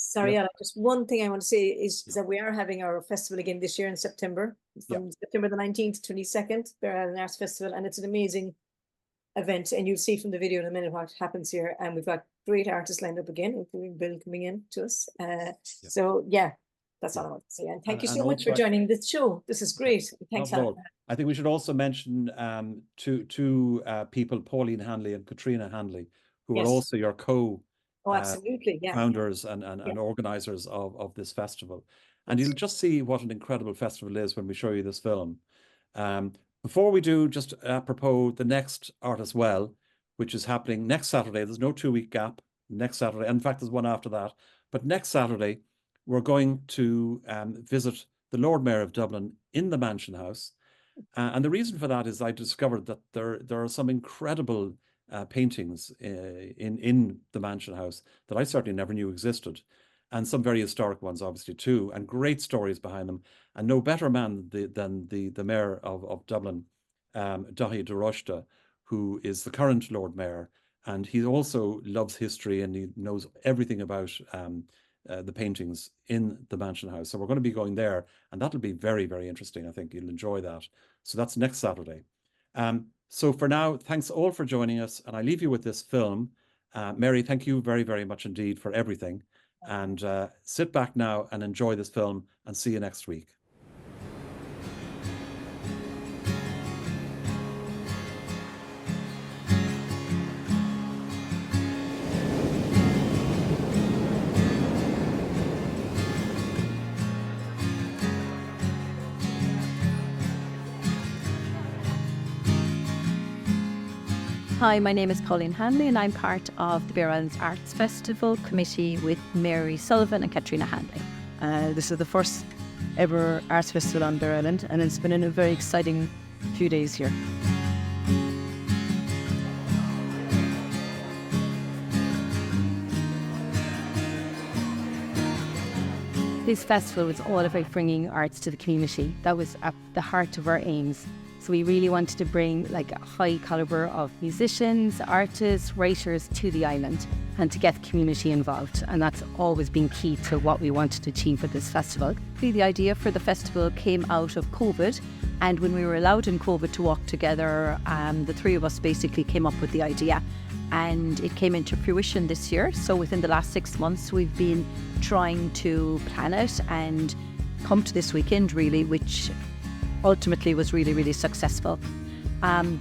Sorry, Alan, just one thing I want to say is that we are having our festival again this year in September, from September the 19th to 22nd, Bere Island Arts Festival, and it's an amazing event, and you'll see from the video in a minute what happens here, and we've got great artists lined up again, including Bill coming in to us. So yeah, that's all I want to say, and thank you so much for joining this show. This is great. Thanks, Alan. I think we should also mention two people, Pauline Hanley and Katrina Hanley, who are also your absolutely, founders and organizers of this festival. And you'll just see what an incredible festival is when we show you this film. Before we do, just apropos the next Art as Well, which is happening next Saturday. There's no 2-week gap next Saturday. In fact, there's one after that. But next Saturday, we're going to visit the Lord Mayor of Dublin in the Mansion House. And the reason for that is I discovered that there are some incredible paintings in the Mansion House that I certainly never knew existed, and some very historic ones obviously too, and great stories behind them. And no better man than the Mayor of Dublin, Daithí de Rochta, who is the current Lord Mayor, and he also loves history and he knows everything about the paintings in the Mansion House. So we're going to be going there, and that'll be very, very interesting. I think you'll enjoy that. So that's next Saturday. So for now, thanks all for joining us, and I leave you with this film. Mary, thank you very, very much indeed for everything. And sit back now and enjoy this film, and see you next week. Hi, my name is Pauline Hanley and I'm part of the Bere Island Arts Festival committee with Mary Sullivan and Katrina Hanley. This is the first ever arts festival on Bere Island, and it's been a very exciting few days here. This festival was all about bringing arts to the community. That was at the heart of our aims. So we really wanted to bring like a high calibre of musicians, artists, writers to the island and to get the community involved. And that's always been key to what we wanted to achieve with this festival. The idea for the festival came out of COVID, and when we were allowed in COVID to walk together, the three of us basically came up with the idea, and it came into fruition this year. So within the last 6 months, we've been trying to plan it and come to this weekend really, which ultimately was really, really successful.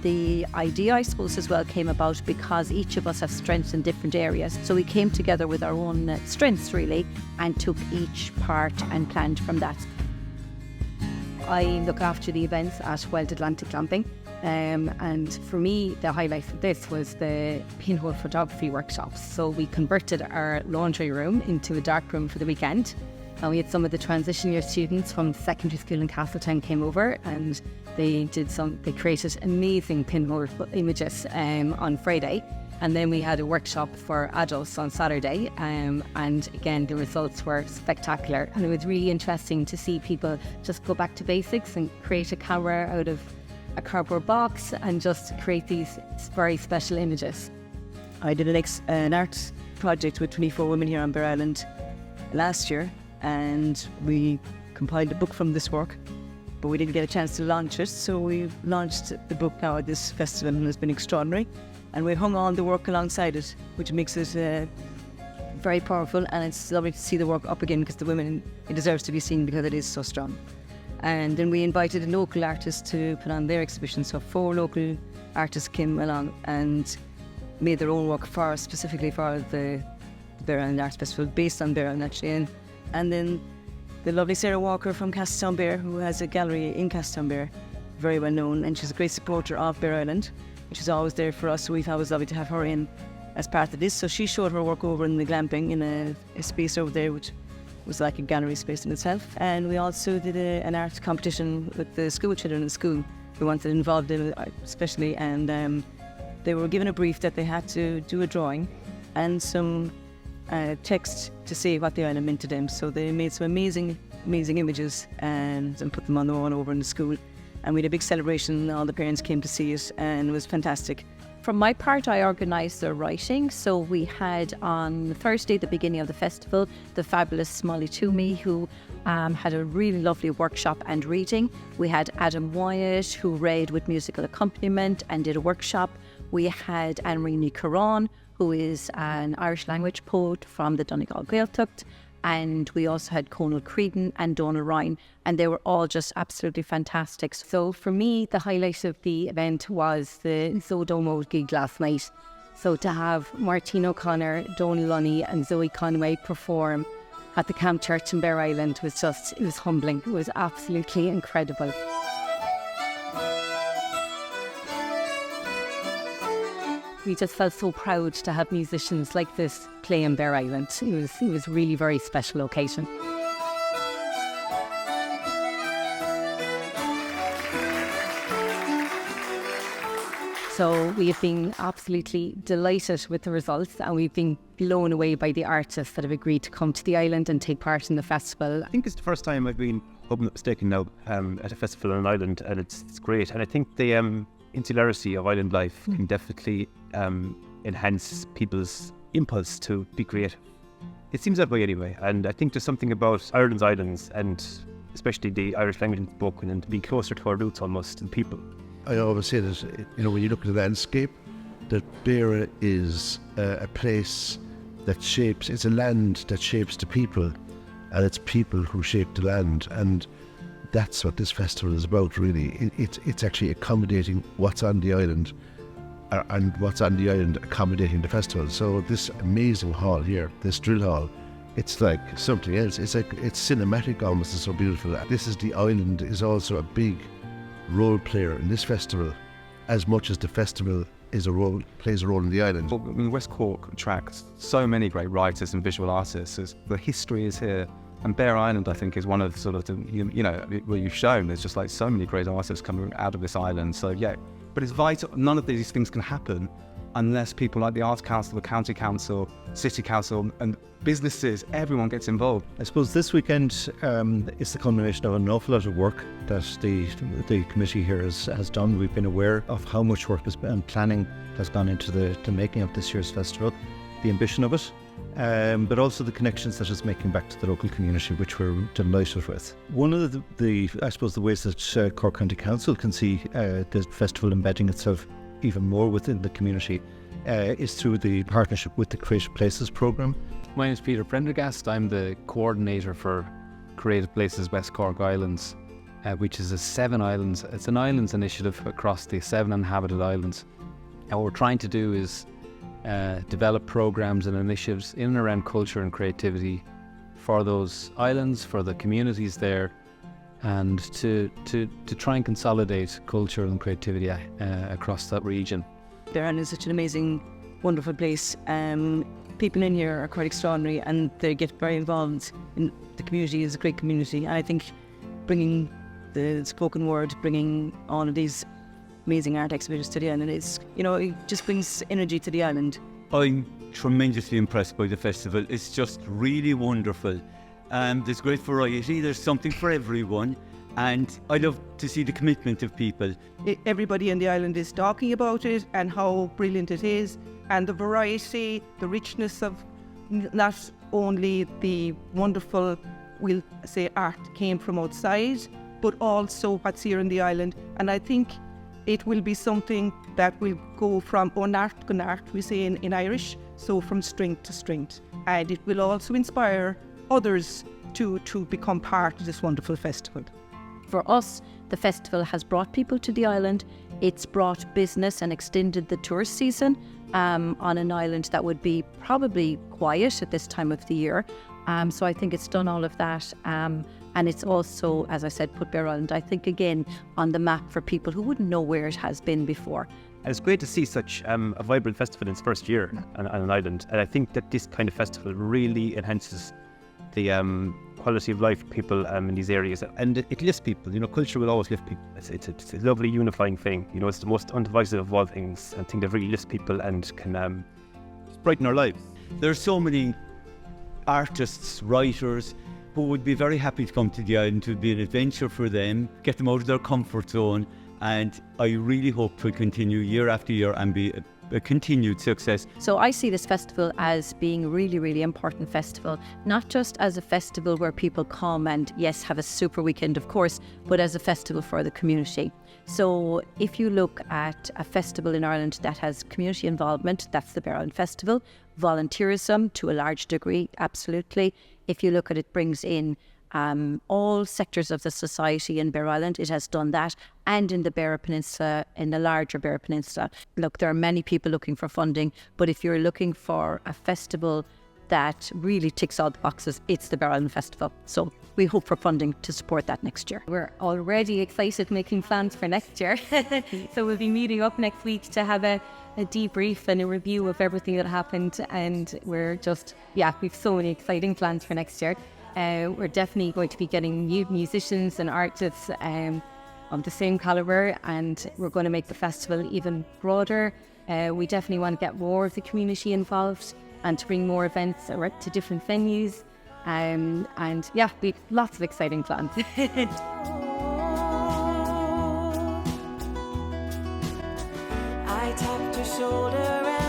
The idea, I suppose, as well came about because each of us have strengths in different areas. So we came together with our own strengths really and took each part and planned from that. I look after the events at Wild Atlantic Glamping. And for me, the highlight of this was the pinhole photography workshops. So we converted our laundry room into a dark room for the weekend. And we had some of the transition year students from secondary school in Castletown came over, and they created amazing pinhole images on Friday. And then we had a workshop for adults on Saturday. And again, the results were spectacular. And it was really interesting to see people just go back to basics and create a camera out of a cardboard box and just create these very special images. I did an art project with 24 women here on Bere Island last year, and we compiled a book from this work, but we didn't get a chance to launch it, so we launched the book now at this festival, and it's been extraordinary. And we hung on the work alongside it, which makes it very powerful, and it's lovely to see the work up again because the women, it deserves to be seen because it is so strong. And then we invited a local artist to put on their exhibition, so 4 local artists came along and made their own work specifically for the Bere Island Arts Festival, based on Bere Island actually. And then the lovely Sarah Walker from Castletown Bere, who has a gallery in Castletown Bere, very well known, and she's a great supporter of Bere Island, which is always there for us, so we thought it was lovely to have her in as part of this. So she showed her work over in the glamping in a space over there, which was like a gallery space in itself. And we also did an art competition with the school children in the school who wanted involved in it especially, and they were given a brief that they had to do a drawing and some text to say what the island meant to them. So they made some amazing images and put them on the wall over in the school. And we had a big celebration, all the parents came to see it, and it was fantastic. From my part, I organised the writing. So we had on Thursday, the beginning of the festival, the fabulous Molly Toomey, who had a really lovely workshop and reading. We had Adam Wyatt, who read with musical accompaniment and did a workshop. We had Anne-Marie Ní Corrán, who is an Irish language poet from the Donegal Gaeltacht. And we also had Conal Creedon and Donna Ryan, and they were all just absolutely fantastic. So for me, the highlight of the event was the Zodomo gig last night. So to have Martine O'Connor, Donal Lunny and Zoe Conway perform at the Camp Church in Bere Island was it was humbling. It was absolutely incredible. We just felt so proud to have musicians like this play in Bere Island. It was really very special occasion. So we have been absolutely delighted with the results, and we've been blown away by the artists that have agreed to come to the island and take part in the festival. I think it's the first time I've been, hope I'm not mistaken now, at a festival on an island, and it's great. And I think the insularity of island life can definitely enhance people's impulse to be creative. It seems that way anyway, and I think there's something about Ireland's islands, and especially the Irish language spoken, and to be closer to our roots almost, and people. I always say that, when you look at the landscape, that Bere is a place that shapes, it's a land that shapes the people, and it's people who shape the land, and that's what this festival is about, really. It's actually accommodating what's on the island, and what's on the island accommodating the festival. So this amazing hall here, this drill hall, it's like something else. It's cinematic almost. It's so beautiful. The island is also a big role player in this festival, as much as the festival plays a role in the island. Well, in West Cork attracts so many great writers and visual artists. The history is here. And Bere Island, I think, is one of sort of the, where you've shown there's just like so many great artists coming out of this island. So yeah, but it's vital. None of these things can happen unless people like the Arts Council, the County Council, City Council and businesses, everyone gets involved. I suppose this weekend is the culmination of an awful lot of work that the committee here has done. We've been aware of how much work and planning has gone into the making of this year's festival, the ambition of it, but also the connections that it's making back to the local community, which we're delighted with. One of the I suppose the ways that Cork County Council can see the festival embedding itself even more within the community is through the partnership with the Creative Places programme. My name is Peter Prendergast. I'm the coordinator for Creative Places West Cork Islands, which is it's an islands initiative across the 7 inhabited islands. And what we're trying to do is develop programs and initiatives in and around culture and creativity for those islands, for the communities there, and to try and consolidate culture and creativity across that region. Bere Island is such an amazing, wonderful place. People in here are quite extraordinary and they get very involved in the community. It's a great community, and I think bringing the spoken word, bringing all of these amazing art exhibitors to the island is, it just brings energy to the island. I'm tremendously impressed by the festival. It's just really wonderful. There's great variety, there's something for everyone, and I love to see the commitment of people. Everybody in the island is talking about it and how brilliant it is, and the variety, the richness of not only the wonderful, we'll say, art came from outside, but also what's here in the island. And I think it will be something that will go from art, we say in Irish, so from strength to strength. And it will also inspire others to become part of this wonderful festival. For us, the festival has brought people to the island. It's brought business and extended the tourist season on an island that would be probably quiet at this time of the year. So I think it's done all of that. And it's also, as I said, put Bere Island, I think, again, on the map for people who wouldn't know where it has been before. And it's great to see such a vibrant festival in its first year on an island. And I think that this kind of festival really enhances the quality of life for people in these areas, and it lifts people. Culture will always lift people. It's a lovely unifying thing. It's the most undivisive of all things, and I think that really lifts people and can brighten our lives. There are so many artists, writers who would be very happy to come to the island. It would be an adventure for them, get them out of their comfort zone, and I really hope to continue year after year and be a continued success. So I see this festival as being a really, really important festival, not just as a festival where people come and, yes, have a super weekend, of course, but as a festival for the community. So if you look at a festival in Ireland that has community involvement, that's the Bere Island Festival. Volunteerism to a large degree, absolutely. If you look at it, brings in all sectors of the society in Bere Island. It has done that, and in the Bere Peninsula, in the larger Bere Peninsula. Look, there are many people looking for funding, but if you're looking for a festival that really ticks all the boxes, it's the Bere Island Festival. So we hope for funding to support that next year. We're already excited making plans for next year. So we'll be meeting up next week to have a debrief and a review of everything that happened, and we're just, we've so many exciting plans for next year. We're definitely going to be getting new musicians and artists of the same calibre, and we're going to make the festival even broader. We definitely want to get more of the community involved and to bring more events to different venues. And we've lots of exciting plans. I tapped her shoulder and